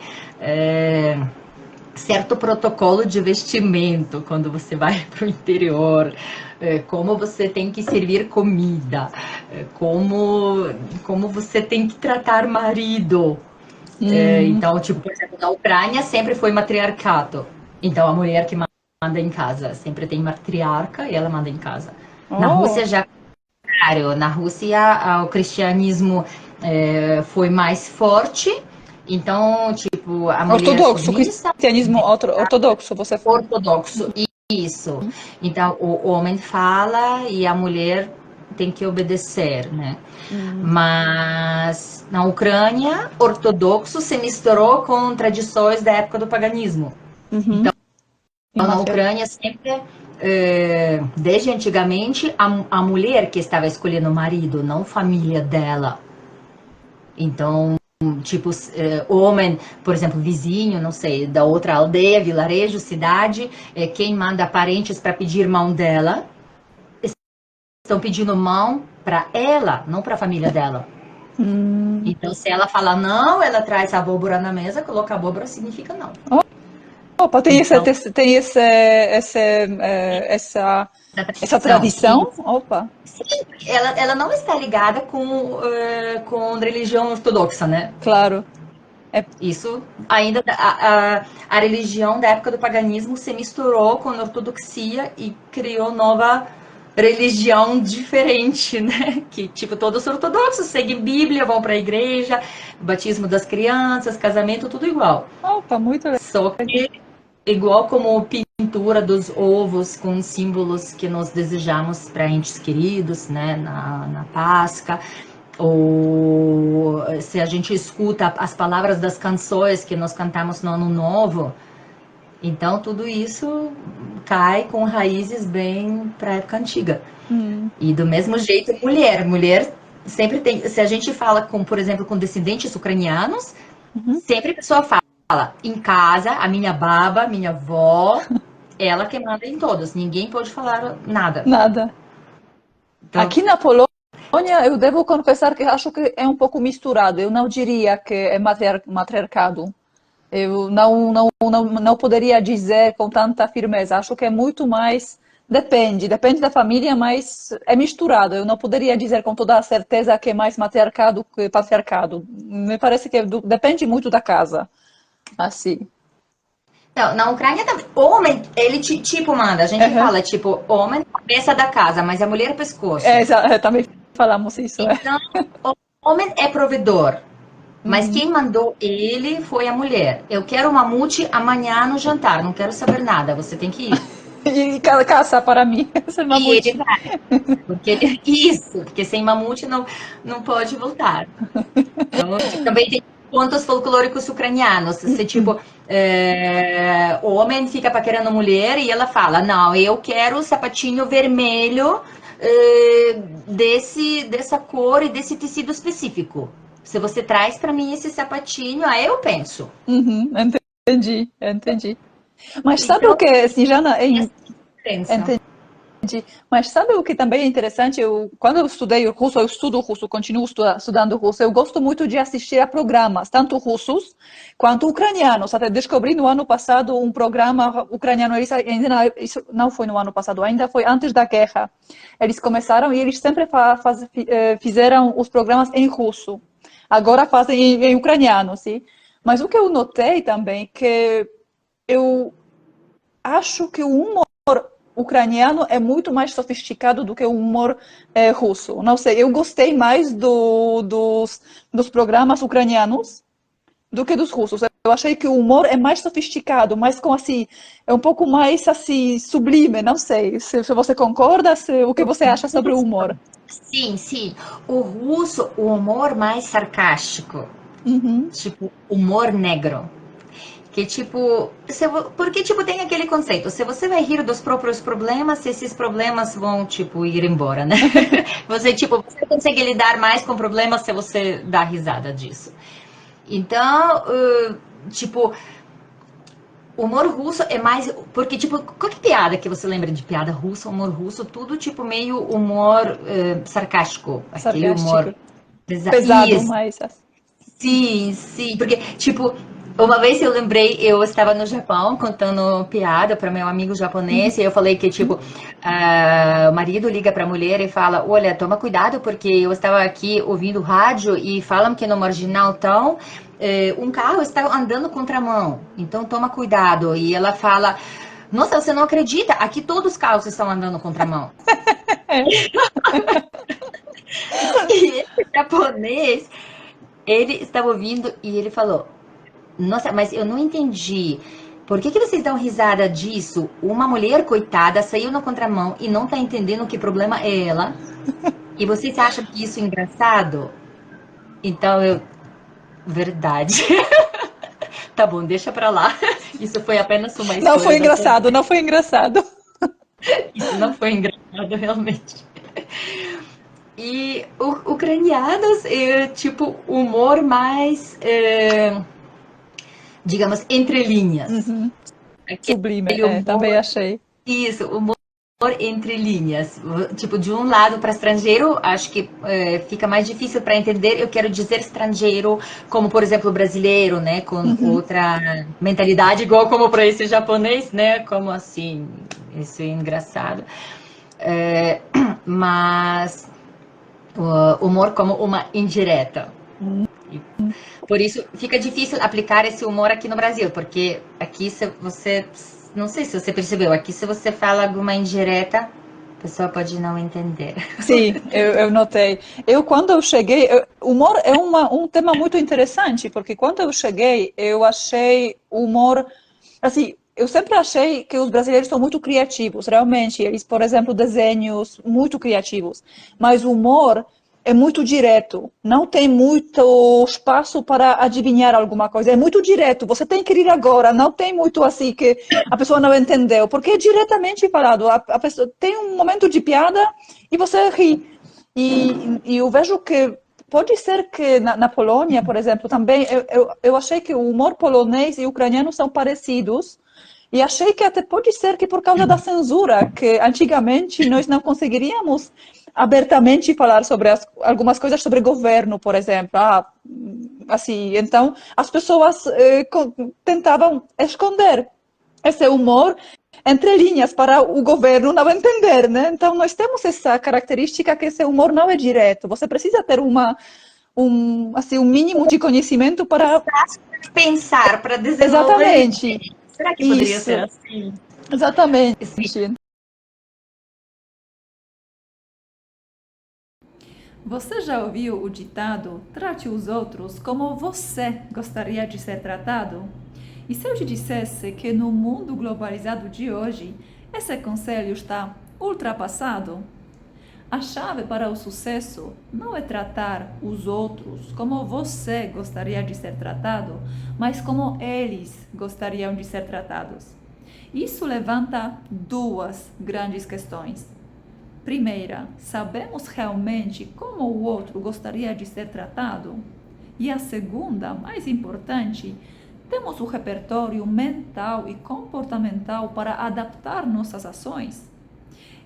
Speaker 2: certo protocolo de vestimento quando você vai para o interior. Como você tem que servir comida, como você tem que tratar marido. Então, tipo, por exemplo, na Ucrânia sempre foi matriarcado. Então, a mulher que manda em casa. Sempre tem matriarca e ela manda em casa. Na
Speaker 1: Oh,
Speaker 2: Rússia já, claro, na Rússia o cristianismo foi mais forte. Então, tipo, a mulher
Speaker 1: ortodoxo,
Speaker 2: submissa,
Speaker 1: cristianismo ortodoxo, você fala.
Speaker 2: ortodoxo, isso. Então, o homem fala e a mulher tem que obedecer, né? Mas na Ucrânia, ortodoxo se misturou com tradições da época do paganismo.
Speaker 1: Uhum.
Speaker 2: Na Ucrânia, sempre, desde antigamente, a mulher que estava escolhendo o marido, não a família dela. Então, tipo, homem, por exemplo, vizinho, não sei, da outra aldeia, vilarejo, cidade, quem manda parentes para pedir mão dela, estão pedindo mão para ela, não para a família dela. Então, se ela falar não, ela traz a abóbora na mesa, coloca a abóbora, significa não.
Speaker 1: Opa, tem
Speaker 2: Então,
Speaker 1: essa tradição? Opa,
Speaker 2: sim, ela não está ligada com religião ortodoxa, né?
Speaker 1: claro. É,
Speaker 2: Isso ainda a religião da época do paganismo se misturou com a ortodoxia e criou nova religião diferente, né? Que tipo todos os ortodoxos seguem Bíblia, vão para a igreja, batismo das crianças, casamento, tudo igual.
Speaker 1: opa, muito legal.
Speaker 2: Só que igual como pintura dos ovos com símbolos que nós desejamos para entes queridos, né, na Páscoa, ou se a gente escuta as palavras das canções que nós cantamos no Ano Novo, então tudo isso cai com raízes bem para a época antiga. E do mesmo jeito, mulher sempre tem, se a gente fala com, por exemplo, com descendentes ucranianos, sempre a pessoa fala em casa, a minha baba, minha avó, ela que manda em todos. Ninguém pode falar nada.
Speaker 1: Nada.
Speaker 2: Então,
Speaker 1: Aqui na Polônia, eu devo confessar que acho que é um pouco misturado. Eu não diria que é matriarcado. Eu não poderia dizer com tanta firmeza. Acho que é muito mais. Depende da família, mas é misturado. Eu não poderia dizer com toda a certeza que é mais matriarcado que patriarcado. Me parece que depende muito da casa. Assim.
Speaker 2: não, na Ucrânia também. Homem, ele tipo manda. A gente
Speaker 1: Uhum.
Speaker 2: fala, tipo, homem cabeça da casa, mas a mulher é pescoço.
Speaker 1: Também falamos isso.
Speaker 2: Então, o homem é provedor. Mas
Speaker 1: Uhum.
Speaker 2: quem mandou ele foi a mulher. Eu quero mamute amanhã no jantar, não quero saber nada, você tem que ir.
Speaker 1: E caça para mim, esse
Speaker 2: E
Speaker 1: mamute.
Speaker 2: ele vai, porque ele, isso, porque sem mamute não pode voltar. Então, tipo, também tem contos folclóricos ucranianos. Se, tipo, o homem fica paquerando a mulher e ela fala: Não, eu quero o sapatinho vermelho dessa cor e desse tecido específico. Se você traz para mim esse sapatinho, aí eu penso.
Speaker 1: Uhum, entendi. Mas sabe o
Speaker 2: Então,
Speaker 1: que, Snejana,
Speaker 2: essa diferença.
Speaker 1: entendi. Mas sabe o que também é interessante? Quando eu estudei russo, eu estudo russo, continuo estudando russo, eu gosto muito de assistir a programas, tanto russos quanto ucranianos. Até descobri no ano passado um programa ucraniano, isso não foi no ano passado, ainda foi antes da guerra. Eles começaram e eles sempre fizeram os programas em russo. Agora fazem em ucraniano, sim. Mas o que eu notei também, que eu acho que o humor ucraniano é muito mais sofisticado do que o humor russo. Não sei, eu gostei mais dos programas ucranianos do que dos russos. Eu achei que o humor é mais sofisticado, mais com assim, é um pouco mais assim sublime. Não sei se você concorda, o que você acha sobre o humor?
Speaker 2: Sim, sim. O russo, o humor mais sarcástico,
Speaker 1: Uhum.
Speaker 2: tipo humor negro. Que tipo, porque tipo tem aquele conceito, se você vai rir dos próprios problemas, esses problemas vão tipo ir embora, né? Você tipo, você consegue lidar mais com problemas se você dá risada disso. Então, tipo, o humor russo é mais. Porque, tipo, qualquer piada que você lembra de piada russa, humor russo, tudo tipo meio humor sarcástico. Aquele humor.
Speaker 1: Sarcástico, pesado,
Speaker 2: Isso,
Speaker 1: mas
Speaker 2: sim, sim. Porque, tipo, uma vez eu lembrei, eu estava no Japão contando piada para meu amigo japonês, e eu falei que, tipo, o marido liga para a mulher e fala: Olha, toma cuidado, porque eu estava aqui ouvindo rádio e falam que no marginal tão. Um carro está andando contramão, então toma cuidado. E ela fala: Nossa, você não acredita? Aqui todos os carros estão andando contramão. E esse japonês, ele estava ouvindo e ele falou: Nossa, mas eu não entendi. Por que vocês dão risada disso? Uma mulher, coitada, saiu na contramão e não tá entendendo que problema é ela. E vocês acham que isso é engraçado? Então eu. Verdade. Tá bom, deixa pra lá. Isso foi apenas uma
Speaker 1: não
Speaker 2: história
Speaker 1: foi
Speaker 2: da sua
Speaker 1: engraçado,
Speaker 2: vida.
Speaker 1: não foi engraçado.
Speaker 2: Isso não foi engraçado, realmente. E ucranianos, tipo, humor mais, digamos, entre linhas.
Speaker 1: Uhum. Sublime,
Speaker 2: Aquele
Speaker 1: também
Speaker 2: humor.
Speaker 1: achei.
Speaker 2: Isso, humor entre linhas. Tipo, de um lado para estrangeiro, acho que fica mais difícil para entender. Eu quero dizer estrangeiro, como por exemplo o brasileiro, né, com
Speaker 1: Uhum.
Speaker 2: outra mentalidade, igual como para esse japonês, né? Como assim? Isso é engraçado. É, mas o humor como uma indireta. Por isso fica difícil aplicar esse humor aqui no Brasil, porque aqui se você, não sei se você percebeu, aqui se você fala alguma indireta, a pessoa pode não entender.
Speaker 1: Sim, eu notei. Quando eu cheguei, humor é um tema muito interessante, porque quando eu cheguei, eu achei o humor, assim, eu sempre achei que os brasileiros são muito criativos, realmente. Eles, por exemplo, desenhos muito criativos, mas o humor é muito direto, não tem muito espaço para adivinhar alguma coisa, é muito direto, você tem que ir agora, não tem muito assim que a pessoa não entendeu, porque é diretamente falado, a pessoa tem um momento de piada e você ri. E eu vejo que pode ser que na Polônia, por exemplo, também eu achei que o humor polonês e ucraniano são parecidos, e achei que até pode ser que por causa da censura, que antigamente nós não conseguiríamos abertamente falar sobre algumas coisas sobre governo, por exemplo. Assim, então as pessoas tentavam esconder esse humor entre linhas para o governo não entender, né? Então nós temos essa característica que esse humor não é direto. Você precisa ter assim, um mínimo de conhecimento para
Speaker 2: pensar, para desenvolver.
Speaker 1: exatamente.
Speaker 2: Será que poderia
Speaker 1: Isso.
Speaker 2: ser assim?
Speaker 1: Exatamente.
Speaker 3: Você já ouviu o ditado "trate os outros como você gostaria de ser tratado"? E se eu te dissesse que no mundo globalizado de hoje, esse conselho está ultrapassado? A chave para o sucesso não é tratar os outros como você gostaria de ser tratado, mas como eles gostariam de ser tratados. Isso levanta duas grandes questões. Primeira, sabemos realmente como o outro gostaria de ser tratado? E a segunda, mais importante, temos o repertório mental e comportamental para adaptar nossas ações?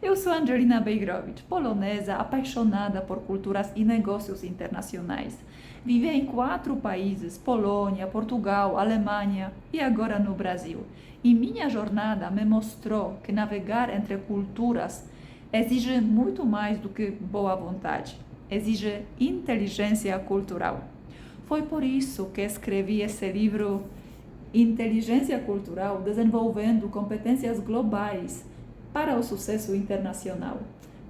Speaker 3: Eu sou Angelina Bejgrowicz, polonesa apaixonada por culturas e negócios internacionais. Vivi em 4 países, Polônia, Portugal, Alemanha e agora no Brasil. E minha jornada me mostrou que navegar entre culturas exige muito mais do que boa vontade, exige inteligência cultural. Foi por isso que escrevi esse livro Inteligência Cultural, desenvolvendo competências globais para o sucesso internacional.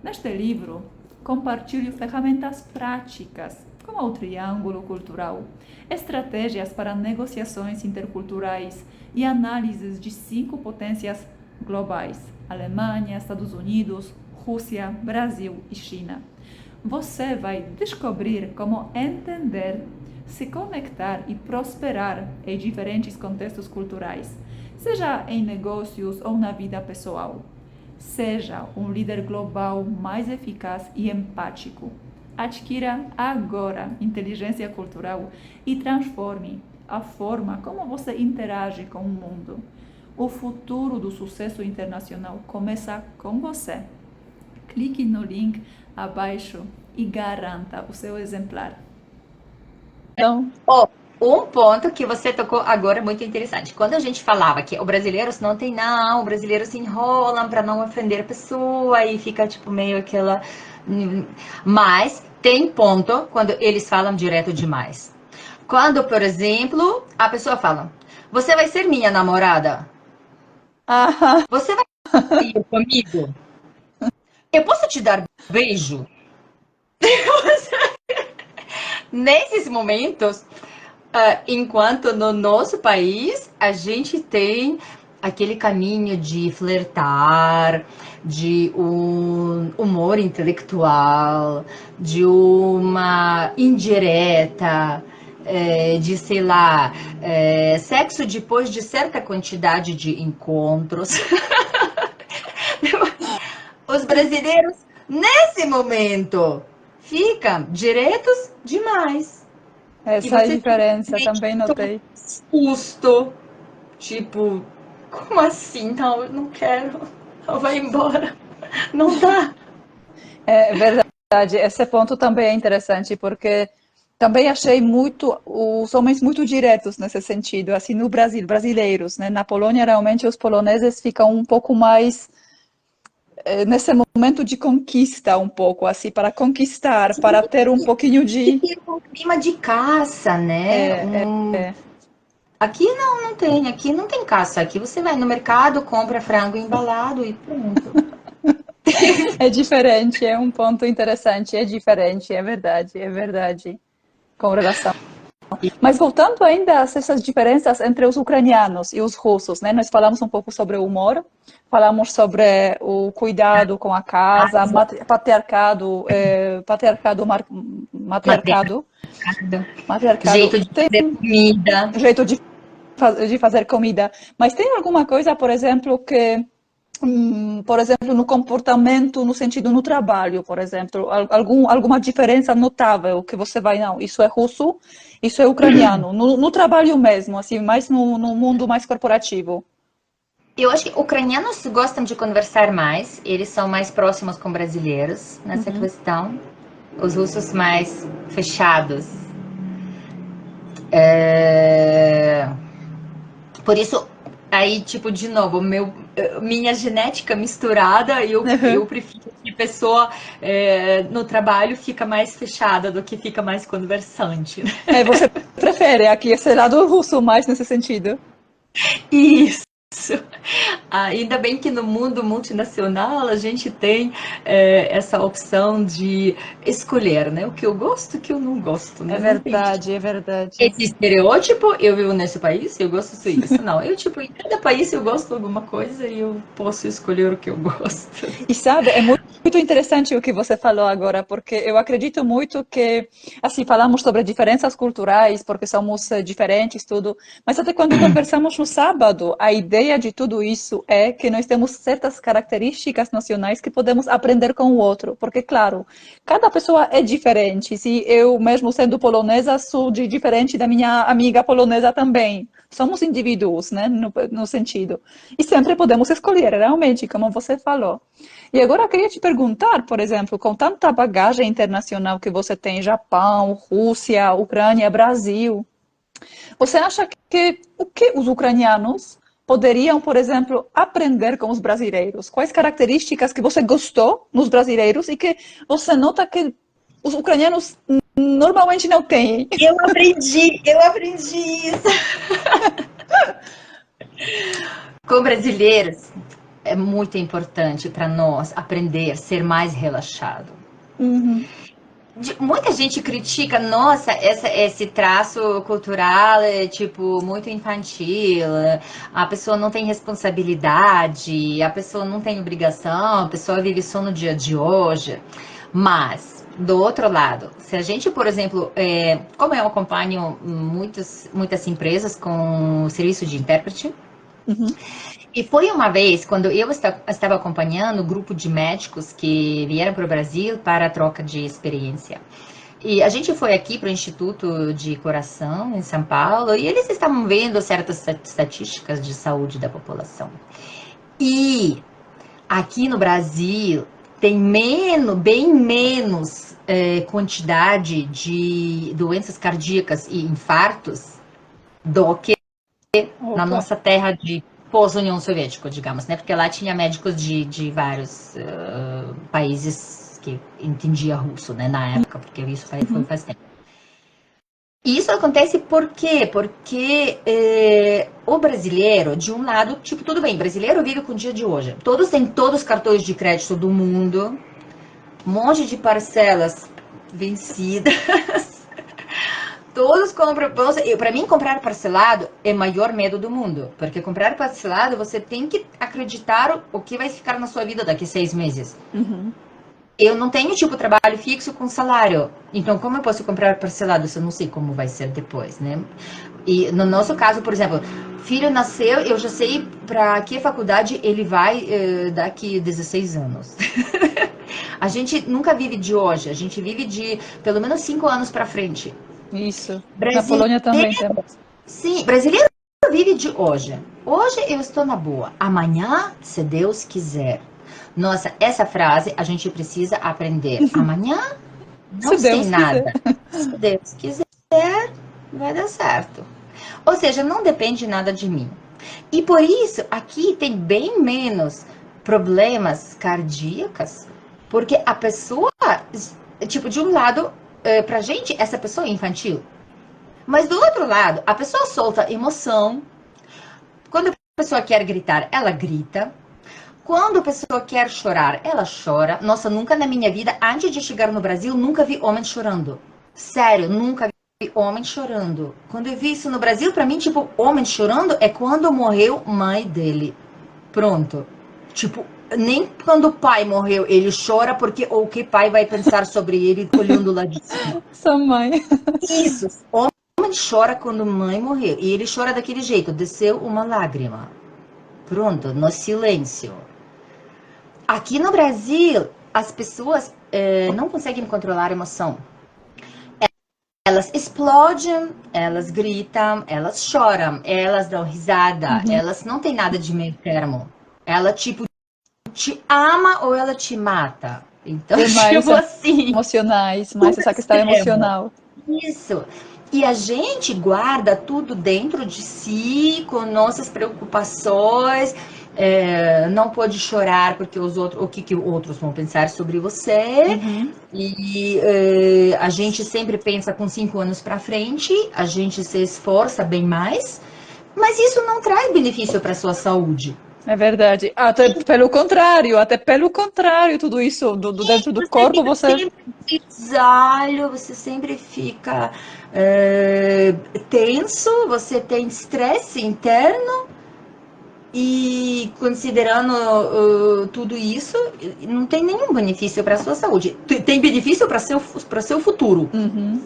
Speaker 3: Neste livro, compartilho ferramentas práticas, como o triângulo cultural, estratégias para negociações interculturais e análises de 5 potências globais: Alemanha, Estados Unidos, Rússia, Brasil e China. Você vai descobrir como entender, se conectar e prosperar em diferentes contextos culturais, seja em negócios ou na vida pessoal. Seja um líder global mais eficaz e empático. Adquira agora inteligência cultural e transforme a forma como você interage com o mundo. O futuro do sucesso internacional começa com você. Clique no link abaixo e garanta o seu exemplar.
Speaker 1: Então,
Speaker 2: Um ponto que você tocou agora é muito interessante. Quando a gente falava que o brasileiros não tem não, o brasileiro se enrolam para não ofender a pessoa e fica tipo meio aquela... Mas tem ponto quando eles falam direto demais. Quando, por exemplo, a pessoa fala: você vai ser minha namorada? Você vai sair comigo? Eu posso te dar beijo? Nesses momentos, enquanto no nosso país a gente tem aquele caminho de flertar, de um humor intelectual, de uma indireta, de, sei lá, sexo depois de certa quantidade de encontros. Os brasileiros, nesse momento, ficam diretos demais.
Speaker 1: essa é a diferença, também notei.
Speaker 2: Susto, tipo, como assim? Não, eu não quero. Vai embora. Não dá.
Speaker 1: É verdade, esse ponto também é interessante, porque também achei os homens muito diretos nesse sentido, assim, no Brasil, brasileiros, né? Na Polônia, realmente, os poloneses ficam um pouco mais nesse momento de conquista, um pouco, assim, para conquistar, para ter um pouquinho de...
Speaker 2: Tem um clima de caça, né? Aqui não tem, aqui não tem caça. Aqui você vai no mercado, compra frango embalado e pronto.
Speaker 1: É diferente, é um ponto interessante, é diferente, é verdade, com relação. Mas voltando ainda a essas diferenças entre os ucranianos e os russos, né? Nós falamos um pouco sobre o humor, falamos sobre o cuidado com a casa, patriarcado,
Speaker 2: Jeito de fazer comida.
Speaker 1: jeito de fazer comida. Mas tem alguma coisa, por exemplo, que por exemplo, no comportamento, no sentido no trabalho, por exemplo, alguma diferença notável que você vai, não, isso é russo, isso é ucraniano, no trabalho mesmo, assim, mais no mundo mais corporativo.
Speaker 2: Eu acho que ucranianos gostam de conversar mais, eles são mais próximos com brasileiros nessa questão. Os russos mais fechados. Por isso, aí, tipo, de novo, minha genética misturada, eu prefiro que a pessoa no trabalho fica mais fechada do que fica mais conversante.
Speaker 1: Você prefere aqui esse lado russo mais nesse sentido?
Speaker 2: Isso. Ainda bem que no mundo multinacional a gente tem essa opção de escolher, né? O que eu gosto e o que eu não gosto. Né?
Speaker 1: É verdade, é verdade.
Speaker 2: Esse estereótipo, eu vivo nesse país, eu gosto disso. Não, eu, tipo, em cada país eu gosto de alguma coisa e eu posso escolher o que eu gosto.
Speaker 1: E sabe, é muito interessante o que você falou agora, porque eu acredito muito que, assim, falamos sobre diferenças culturais, porque somos diferentes, tudo, mas até quando conversamos no sábado, a ideia de tudo isso é que nós temos certas características nacionais que podemos aprender com o outro, porque, claro, cada pessoa é diferente. Se eu, mesmo sendo polonesa, sou diferente da minha amiga polonesa também. Somos indivíduos, né, no sentido. E sempre podemos escolher, realmente, como você falou. E agora eu queria te perguntar, por exemplo, com tanta bagagem internacional que você tem, Japão, Rússia, Ucrânia, Brasil, você acha que o que os ucranianos poderiam, por exemplo, aprender com os brasileiros? Quais características que você gostou nos brasileiros e que você nota que os ucranianos normalmente não têm?
Speaker 2: Eu aprendi isso. Com brasileiros, é muito importante para nós aprender a ser mais relaxado. Muita gente critica, nossa, esse traço cultural é tipo muito infantil, a pessoa não tem responsabilidade, a pessoa não tem obrigação, a pessoa vive só no dia de hoje. Mas, do outro lado, se a gente, por exemplo, como eu acompanho muitas empresas com serviço de intérprete, e foi uma vez, quando eu estava acompanhando um grupo de médicos que vieram para o Brasil para a troca de experiência. E a gente foi aqui para o Instituto de Coração, em São Paulo, e eles estavam vendo certas estatísticas de saúde da população. E aqui no Brasil tem bem menos quantidade de doenças cardíacas e infartos do que na nossa terra de pós-União Soviética, digamos, né? Porque lá tinha médicos de vários países que entendia russo, né? Na época, porque isso foi faz tempo. E isso acontece por quê? Porque o brasileiro, de um lado, tipo, tudo bem, brasileiro vive com o dia de hoje. Todos têm todos os cartões de crédito do mundo, um monte de parcelas vencidas. Todos compram. Para mim, comprar parcelado é o maior medo do mundo. Porque comprar parcelado, você tem que acreditar o que vai ficar na sua vida daqui a 6 meses. Eu não tenho, tipo, trabalho fixo com salário. Então, como eu posso comprar parcelado se eu não sei como vai ser depois, né? E no nosso caso, por exemplo, filho nasceu, eu já sei para que faculdade ele vai daqui a 16 anos. A gente nunca vive de hoje, a gente vive de pelo menos 5 anos para frente.
Speaker 1: Isso. Na Polônia também temos.
Speaker 2: Sim, brasileiro vive de hoje. Hoje eu estou na boa. Amanhã, se Deus quiser. Nossa, essa frase a gente precisa aprender. Amanhã, não sei nada. Se Deus quiser, vai dar certo. Ou seja, não depende nada de mim. E por isso, aqui tem bem menos problemas cardíacos, porque a pessoa, tipo, de um lado, pra gente, essa pessoa é infantil. Mas do outro lado, a pessoa solta emoção. Quando a pessoa quer gritar, ela grita. Quando a pessoa quer chorar, ela chora. Nossa, nunca na minha vida, antes de chegar no Brasil, nunca vi homem chorando. Sério, nunca vi homem chorando. Quando eu vi isso no Brasil, pra mim, tipo, homem chorando é quando morreu mãe dele. Pronto. Tipo, nem quando o pai morreu, ele chora, porque o que pai vai pensar sobre ele olhando lá de cima.
Speaker 1: Sua mãe.
Speaker 2: Isso. Homem chora quando mãe morreu. E ele chora daquele jeito, desceu uma lágrima. Pronto, no silêncio. aqui no Brasil, as pessoas não conseguem controlar a emoção. Elas explodem, elas gritam, elas choram, elas dão risada, elas não têm nada de meio termo. Ela, tipo, te ama ou ela te mata. Então,
Speaker 1: Mais
Speaker 2: tipo assim,
Speaker 1: emocionais, mais
Speaker 2: super
Speaker 1: essa questão
Speaker 2: extremo.
Speaker 1: emocional.
Speaker 2: Isso. E a gente guarda tudo dentro de si, com nossas preocupações, não pode chorar porque os outros, o que outros vão pensar sobre você. E a gente sempre pensa com 5 anos para frente, a gente se esforça bem mais, mas isso não traz benefício para a sua saúde.
Speaker 1: É verdade. Até pelo contrário, tudo isso dentro do
Speaker 2: Você
Speaker 1: corpo,
Speaker 2: fica
Speaker 1: você.
Speaker 2: sempre grisalho, você sempre fica tenso, você tem estresse interno e considerando tudo isso, não tem nenhum benefício para a sua saúde. Tem benefício para seu futuro,
Speaker 1: Uhum.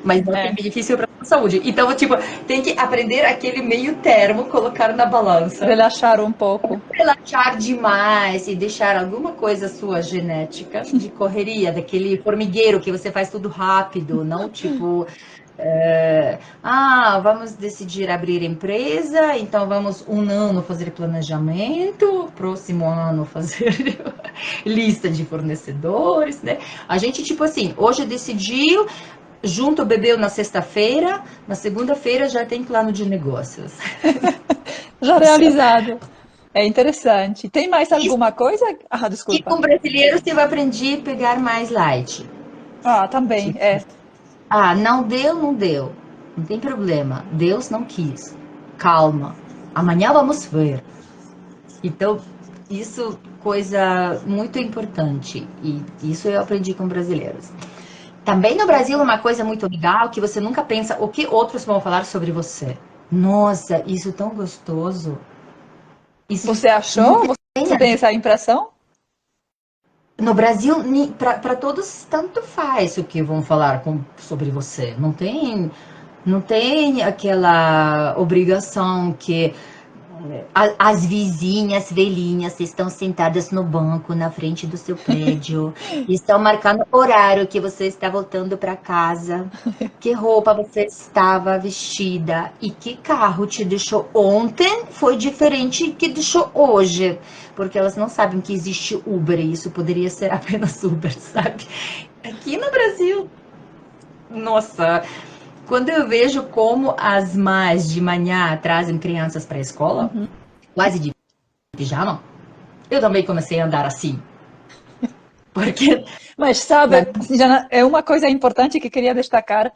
Speaker 2: mas não tem benefício para a sua saúde. Então, tipo, tem que aprender aquele meio termo, colocar na balança.
Speaker 1: Relaxar um pouco.
Speaker 2: Relaxar demais e deixar alguma coisa sua genética de correria, daquele formigueiro que você faz tudo rápido, não tipo, vamos decidir abrir empresa, então vamos um ano fazer planejamento, próximo ano fazer lista de fornecedores, né? A gente, tipo assim, hoje decidiu, junto bebeu na sexta-feira, na segunda-feira já tem plano de negócios.
Speaker 1: Já realizado. É interessante. Tem mais alguma coisa? Ah,
Speaker 2: E
Speaker 1: desculpa.
Speaker 2: com brasileiros eu aprendi a pegar mais light.
Speaker 1: Ah, também,
Speaker 2: Tipo,
Speaker 1: é.
Speaker 2: não deu, não deu. Não tem problema. Deus não quis. Calma. Amanhã vamos ver. Então, isso coisa muito importante. E isso eu aprendi com brasileiros. Também no Brasil, uma coisa muito legal que você nunca pensa o que outros vão falar sobre você. Nossa, isso é tão gostoso. Isso
Speaker 1: Você
Speaker 2: não
Speaker 1: achou?
Speaker 2: tem.
Speaker 1: Você tem essa impressão?
Speaker 2: No Brasil, para todos, tanto faz o que vão falar sobre você. Não tem aquela obrigação que as vizinhas velhinhas estão sentadas no banco na frente do seu prédio e estão marcando o horário que você está voltando para casa, que roupa você estava vestida e que carro te deixou ontem foi diferente que deixou hoje, porque elas não sabem que existe Uber e isso poderia ser apenas Uber, sabe? Aqui no Brasil, nossa, quando eu vejo como as mães de manhã trazem crianças para a escola, quase de pijama, eu também comecei a andar assim. Porque
Speaker 1: Mas
Speaker 2: na
Speaker 1: sabe, Jana, é uma coisa importante que queria destacar,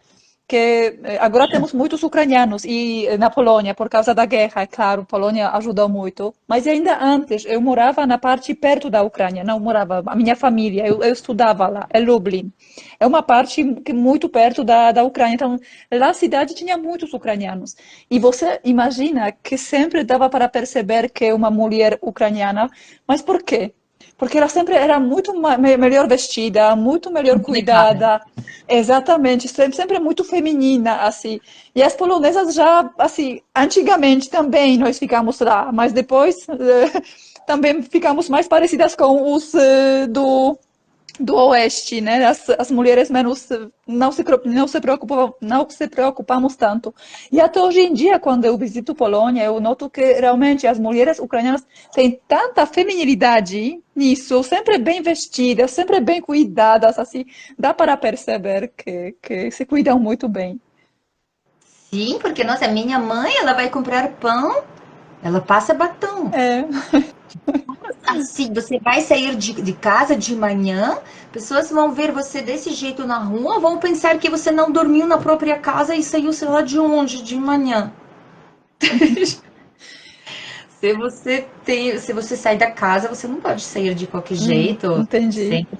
Speaker 1: que agora temos muitos ucranianos e na Polônia, por causa da guerra, é claro, Polônia ajudou muito. Mas ainda antes, eu morava na parte perto da Ucrânia, não morava, a minha família, eu estudava lá, é Lublin. É uma parte muito perto da Ucrânia, então lá a cidade tinha muitos ucranianos. E você imagina que sempre dava para perceber que é uma mulher ucraniana, mas por quê? Porque ela sempre era muito melhor vestida, muito melhor
Speaker 2: delicada.
Speaker 1: cuidada, exatamente, sempre muito feminina, assim. E as polonesas já, assim, antigamente também nós ficamos lá, mas depois também ficamos mais parecidas com os do oeste, né? As mulheres menos não se preocupamos tanto. E até hoje em dia, quando eu visito Polônia, eu noto que realmente as mulheres ucranianas têm tanta feminilidade nisso, sempre bem vestidas, sempre bem cuidadas, assim, dá para perceber que se cuidam muito bem.
Speaker 2: Sim, porque, nossa, minha mãe, ela vai comprar pão, ela passa batom.
Speaker 1: É,
Speaker 2: Assim, você vai sair de casa de manhã, pessoas vão ver você desse jeito na rua, vão pensar que você não dormiu na própria casa e saiu, sei lá, de onde, de manhã. Se você sai da casa, você não pode sair de qualquer jeito,
Speaker 1: entendi.
Speaker 2: sempre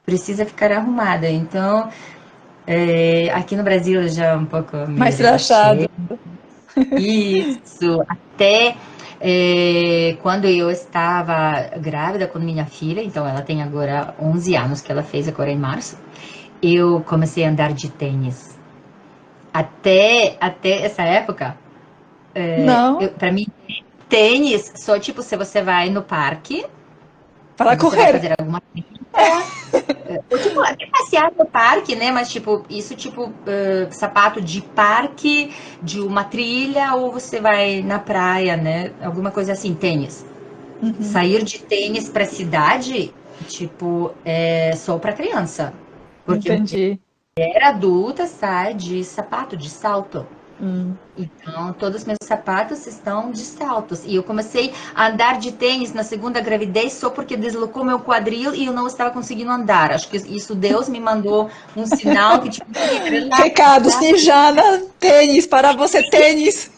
Speaker 2: precisa ficar arrumada. Então, aqui no Brasil já é um pouco meio
Speaker 1: Mais relaxado.
Speaker 2: relaxei. Isso, até quando eu estava grávida com minha filha, então ela tem agora 11 anos, que ela fez agora em março, eu comecei a andar de tênis. Até essa época,
Speaker 1: Não,
Speaker 2: para mim, tênis, só tipo se você vai no parque,
Speaker 1: Para
Speaker 2: Você vai
Speaker 1: correr.
Speaker 2: fazer alguma ou, tipo, até passear no parque, né? Mas, tipo, isso, tipo, sapato de parque, de uma trilha, ou você vai na praia, né? Alguma coisa assim, tênis.
Speaker 1: Uhum,
Speaker 2: Sair de tênis pra cidade, tipo, é só pra criança. Porque
Speaker 1: entendi.
Speaker 2: mulher adulta sai de sapato, de salto.
Speaker 1: Hum.
Speaker 2: Então, todos os meus sapatos estão de saltos. E eu comecei a andar de tênis na segunda gravidez só porque deslocou meu quadril e eu não estava conseguindo andar. Acho que isso Deus me mandou um sinal que, tipo,
Speaker 1: Recado,
Speaker 2: relaxa,
Speaker 1: Snejana, tênis, para você, tênis.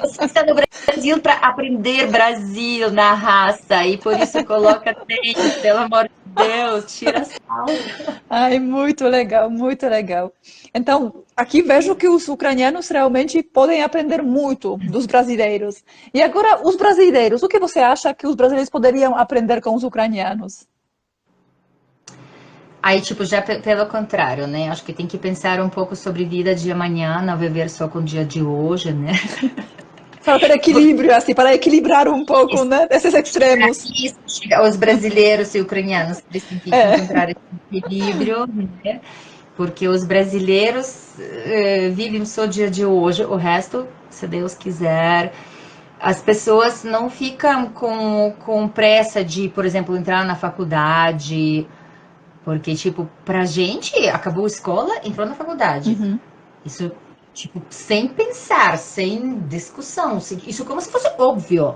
Speaker 2: você está no Brasil para aprender Brasil na raça. E por isso coloca tênis, pelo amor de Deus, tira salto.
Speaker 1: Ai, muito legal, muito legal. Então, aqui vejo que os ucranianos realmente podem aprender muito dos brasileiros. E agora, os brasileiros, o que você acha que os brasileiros poderiam aprender com os ucranianos?
Speaker 2: Aí, tipo, já pelo contrário, né? Acho que tem que pensar um pouco sobre vida de amanhã, não viver só com o dia de hoje, né?
Speaker 1: Para ter equilíbrio, assim, para equilibrar um pouco, né, esses extremos.
Speaker 2: Isso, os brasileiros e ucranianos eles têm que
Speaker 1: É,
Speaker 2: encontrar esse equilíbrio, né? Porque os brasileiros vivem só o dia de hoje, o resto, se Deus quiser, as pessoas não ficam com pressa de, por exemplo, entrar na faculdade, porque, tipo, pra gente, acabou a escola, entrou na faculdade.
Speaker 1: uhum,
Speaker 2: Isso, tipo, sem pensar, sem discussão, isso como se fosse óbvio.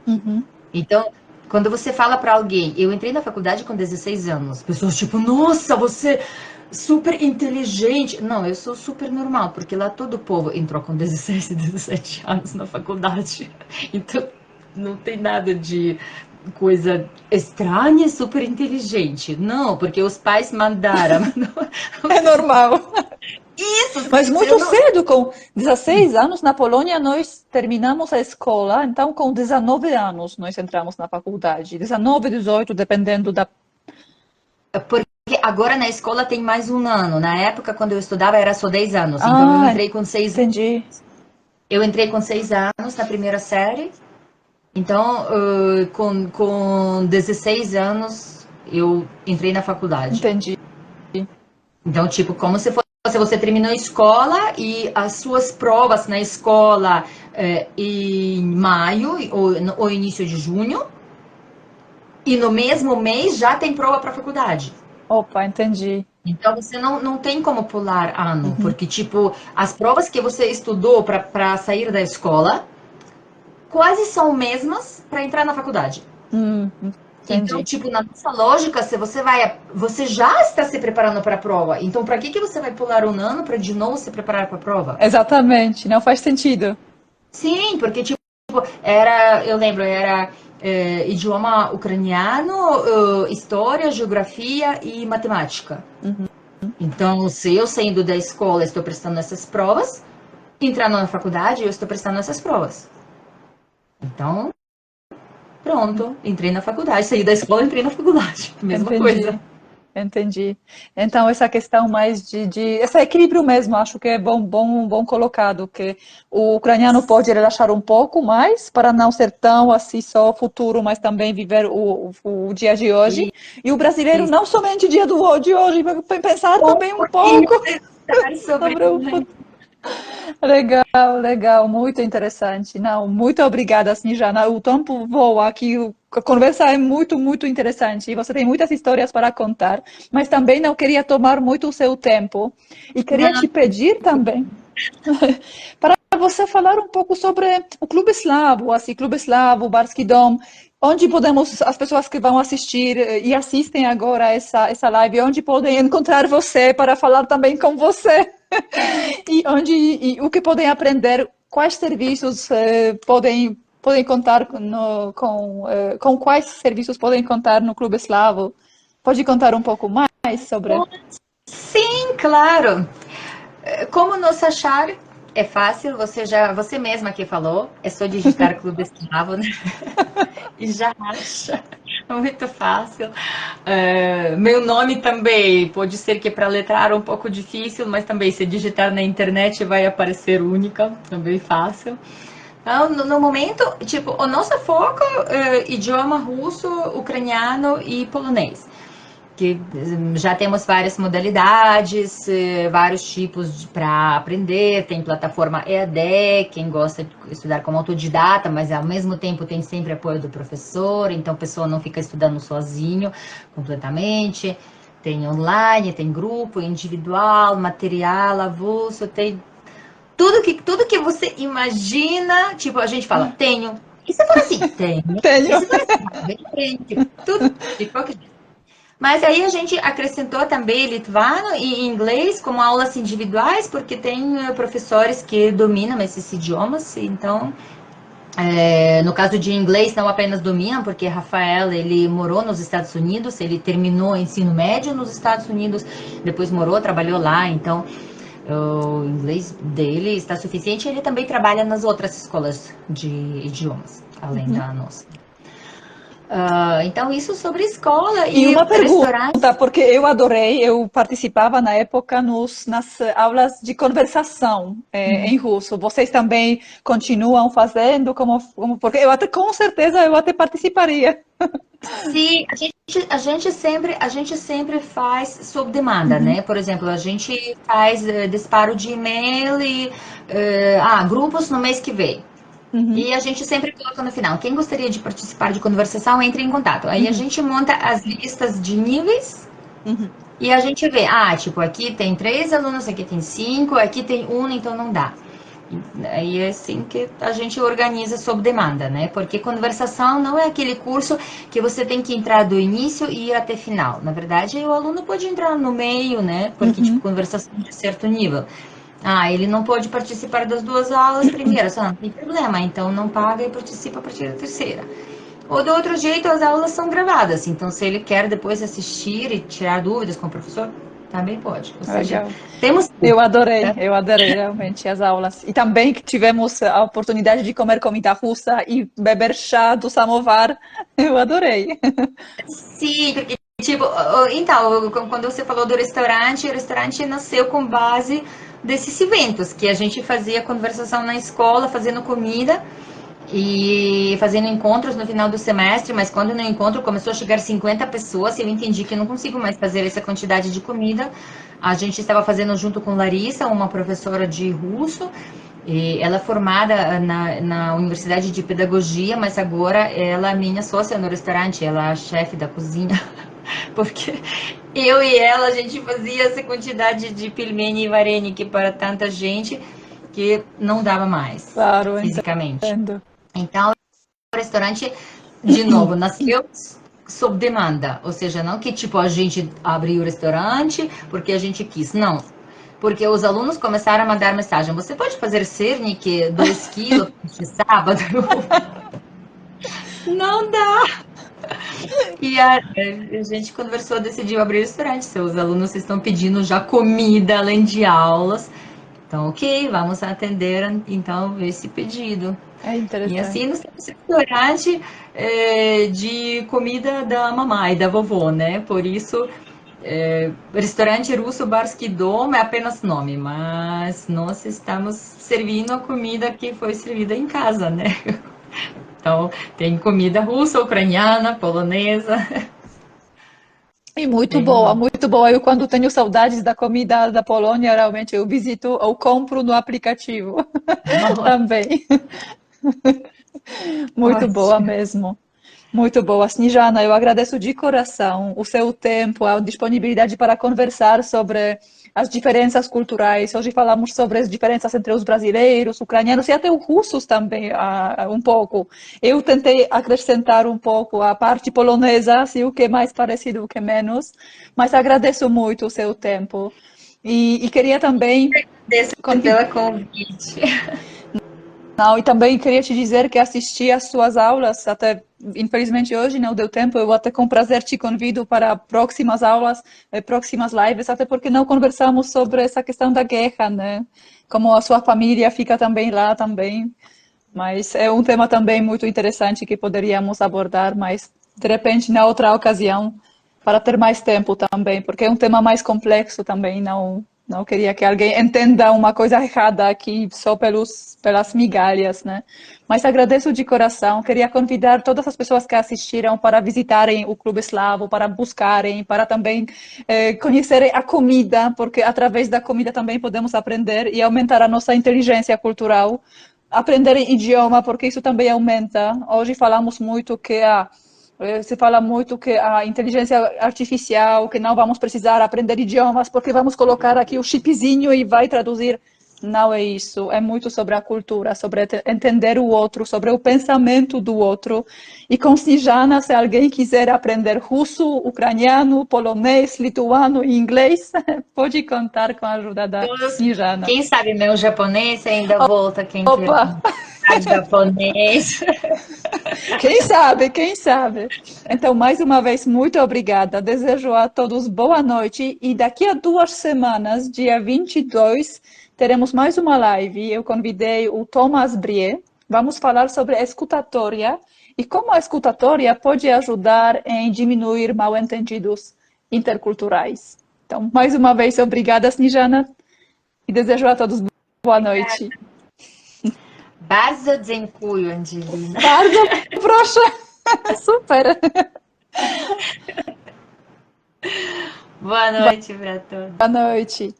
Speaker 1: uhum,
Speaker 2: Então, quando você fala para alguém, eu entrei na faculdade com 16 anos, pessoas tipo, nossa, você é super inteligente. Não, eu sou super normal, porque lá todo o povo entrou com 16 e 17 anos na faculdade. Então, não tem nada de coisa estranha, super inteligente. Não, porque os pais mandaram.
Speaker 1: é normal.
Speaker 2: Isso,
Speaker 1: Mas
Speaker 2: eu
Speaker 1: muito
Speaker 2: não.
Speaker 1: cedo, com 16 anos, na Polônia, nós terminamos a escola, então com 19 anos nós entramos na faculdade. 19, 18, dependendo da...
Speaker 2: Porque agora na escola tem mais um ano. Na época, quando eu estudava, era só 10 anos. Então, eu
Speaker 1: Ah,
Speaker 2: entrei com 6.
Speaker 1: entendi,
Speaker 2: Eu entrei com 6 anos na primeira série. Então, com 16 anos, eu entrei na faculdade.
Speaker 1: entendi.
Speaker 2: Então, tipo, como se fosse você terminou a escola e as suas provas na escola em maio ou início de junho, e no mesmo mês já tem prova para a faculdade.
Speaker 1: Opa, entendi.
Speaker 2: Então, você não tem como pular ano,
Speaker 1: Uhum.
Speaker 2: porque, tipo, as provas que você estudou para sair da escola quase são mesmas para entrar na faculdade.
Speaker 1: Hum,
Speaker 2: Então,
Speaker 1: entendi.
Speaker 2: tipo, na nossa lógica, se você vai, você já está se preparando para a prova. Então, para que você vai pular um ano para de novo se preparar para a prova?
Speaker 1: Exatamente, não faz sentido.
Speaker 2: Sim, porque tipo, eu lembro, era idioma ucraniano, história, geografia e matemática.
Speaker 1: Uhum.
Speaker 2: Então, se eu saindo da escola estou prestando essas provas, entrando na faculdade eu estou prestando essas provas. Então, pronto, entrei na faculdade, saí da escola, entrei na faculdade, mesma coisa.
Speaker 1: Entendi, entendi. Então, essa questão mais de esse equilíbrio mesmo, acho que é bom colocado, que o ucraniano pode relaxar um pouco mais para não ser tão assim só futuro, mas também viver o dia de hoje. E o brasileiro
Speaker 2: Isso.
Speaker 1: não somente o dia de hoje, mas pensar
Speaker 2: Um
Speaker 1: também um
Speaker 2: pouquinho
Speaker 1: pouco
Speaker 2: pensar sobre
Speaker 1: sobre o futuro. Legal, legal, muito interessante. Não, muito obrigada, Snejana. O tempo voa aqui, a conversa é muito, muito interessante. E você tem muitas histórias para contar, mas também não queria tomar muito o seu tempo. E queria
Speaker 2: Não,
Speaker 1: te pedir também para você falar um pouco sobre o Clube Eslavo, assim, Clube Eslavo, Barski Dom, onde podemos, as pessoas que vão assistir e assistem agora essa live, onde podem encontrar você para falar também com você. E o que podem aprender, quais serviços podem contar com quais serviços podem contar no Clube Eslavo? Pode contar um pouco mais sobre?
Speaker 2: sim, claro. Como nos achar? É fácil, você mesma que falou, é só digitar Clube Escravo, né? E já acha. Muito fácil. Meu nome também, pode ser que para letrar um pouco difícil, mas também se digitar na internet vai aparecer única, também fácil. Então, no momento, tipo, o nosso foco é idioma russo, ucraniano e polonês. Que já temos várias modalidades, vários tipos para aprender, tem plataforma EAD, quem gosta de estudar como autodidata, mas ao mesmo tempo tem sempre apoio do professor, então a pessoa não fica estudando sozinho completamente. Tem online, tem grupo, individual, material, avulso, tem tudo que você imagina, tipo, a gente fala, tenho. E você fala assim, tenho. E
Speaker 1: Tenho.
Speaker 2: você fala assim, tenho. Tipo, tudo de qualquer jeito. Mas aí a gente acrescentou também litvano e inglês como aulas individuais, porque tem professores que dominam esses idiomas, então no caso de inglês não apenas dominam, porque Rafael ele morou nos Estados Unidos, ele terminou o ensino médio nos Estados Unidos, depois morou, trabalhou lá, então o inglês dele está suficiente. Ele também trabalha nas outras escolas de idiomas, além da nossa. Então, isso sobre escola
Speaker 1: E
Speaker 2: e
Speaker 1: uma
Speaker 2: restaurante.
Speaker 1: pergunta, porque eu adorei, eu participava na época nas aulas de conversação em russo. Vocês também continuam fazendo? Porque eu até, com certeza, eu até participaria.
Speaker 2: Sim, a gente sempre faz sob demanda, né? Por exemplo, a gente faz disparo de e-mail e grupos no mês que vem.
Speaker 1: Uhum,
Speaker 2: E a gente sempre coloca no final, quem gostaria de participar de conversação, entre em contato. Aí a
Speaker 1: uhum,
Speaker 2: gente monta as listas de níveis
Speaker 1: uhum.
Speaker 2: e a gente vê, tipo, aqui tem 3 alunos, aqui tem 5, aqui tem 1, então não dá. Aí é assim que a gente organiza sob demanda, né? Porque conversação não é aquele curso que você tem que entrar do início e ir até final. Na verdade, o aluno pode entrar no meio, né? Porque, tipo,
Speaker 1: Uhum.
Speaker 2: conversação de certo nível. Ele não pode participar das 2 aulas primeiras, não tem problema, então não paga e participa a partir da terceira. Ou do outro jeito, as aulas são gravadas, então se ele quer depois assistir e tirar dúvidas com o professor, também pode. Ou seja,
Speaker 1: Legal.
Speaker 2: temos tudo, né?
Speaker 1: Eu adorei realmente as aulas. E também que tivemos a oportunidade de comer comida russa e beber chá do samovar. Eu adorei.
Speaker 2: Sim, porque, tipo, então, quando você falou do restaurante, o restaurante nasceu com base desses eventos, que a gente fazia conversação na escola, fazendo comida e fazendo encontros no final do semestre, mas quando no encontro começou a chegar 50 pessoas, eu entendi que eu não consigo mais fazer essa quantidade de comida. A gente estava fazendo junto com Larissa, uma professora de russo, e ela é formada na Universidade de Pedagogia, mas agora ela é minha sócia no restaurante, ela é a chefe da cozinha. Porque eu e ela, a gente fazia essa quantidade de pilmeni e vareniki para tanta gente que não dava mais,
Speaker 1: Claro,
Speaker 2: fisicamente.
Speaker 1: entendo.
Speaker 2: Então, o restaurante, de novo, nasceu sob demanda. Ou seja, não que tipo a gente abriu o restaurante porque a gente quis. Não. Porque os alunos começaram a mandar mensagem. Você pode fazer cernic 2 quilos de sábado? Não dá. E a gente conversou, decidiu abrir o restaurante. Seus alunos estão pedindo já comida além de aulas. Então, ok, vamos atender então esse pedido.
Speaker 1: É
Speaker 2: E assim,
Speaker 1: interessante.
Speaker 2: nós temos restaurante de comida da mamãe, da vovó, né? Por isso, restaurante russo Barski Dom é apenas nome, mas nós estamos servindo a comida que foi servida em casa, né? Então, tem comida russa, ucraniana, polonesa.
Speaker 1: E muito boa,
Speaker 2: Tem...
Speaker 1: muito boa. Eu, quando tenho saudades da comida da Polônia, realmente eu visito ou compro no aplicativo também. Muito boa
Speaker 2: Ótimo.
Speaker 1: mesmo. Muito boa. Snejana, eu agradeço de coração o seu tempo, a disponibilidade para conversar sobre as diferenças culturais. Hoje falamos sobre as diferenças entre os brasileiros, ucranianos e até os russos também, um pouco. Eu tentei acrescentar um pouco a parte polonesa, se o que é mais parecido, o que é menos, mas agradeço muito o seu tempo. E queria também
Speaker 2: Agradeço
Speaker 1: convidar.
Speaker 2: pela convite.
Speaker 1: Não, e também queria te dizer que assisti às suas aulas, até infelizmente hoje não deu tempo, eu até com prazer te convido para próximas aulas, próximas lives, até porque não conversamos sobre essa questão da guerra, né? Como a sua família fica também lá também, mas é um tema também muito interessante que poderíamos abordar, mas de repente na outra ocasião, para ter mais tempo também, porque é um tema mais complexo também, Não queria que alguém entenda uma coisa errada aqui só pelas migalhas, né? Mas agradeço de coração. Queria convidar todas as pessoas que assistiram para visitarem o Clube Eslavo, para buscarem, para também conhecerem a comida, porque através da comida também podemos aprender e aumentar a nossa inteligência cultural. Aprender idioma, porque isso também aumenta. Hoje falamos muito que se fala muito que a inteligência artificial, que não vamos precisar aprender idiomas, porque vamos colocar aqui o chipzinho e vai traduzir. Não é isso. É muito sobre a cultura, sobre entender o outro, sobre o pensamento do outro. E com Snejana, se alguém quiser aprender russo, ucraniano, polonês, lituano e inglês, pode contar com a ajuda da Snejana.
Speaker 2: Quem sabe meu japonês ainda volta, quem
Speaker 1: Opa!
Speaker 2: quer japonês.
Speaker 1: Quem sabe, quem sabe. Então, mais uma vez, muito obrigada. Desejo a todos boa noite. E daqui a 2 semanas, dia 22, teremos mais uma live. Eu convidei o Thomas Brie. Vamos falar sobre a escutatória e como a escutatória pode ajudar em diminuir mal-entendidos interculturais. Então, mais uma vez, obrigada, Snejana. E desejo a todos boa noite.
Speaker 2: Bardzo dziękuję, Angelina.
Speaker 1: Bardzo proszę. Super.
Speaker 2: Boa noite para todos.
Speaker 1: Boa noite.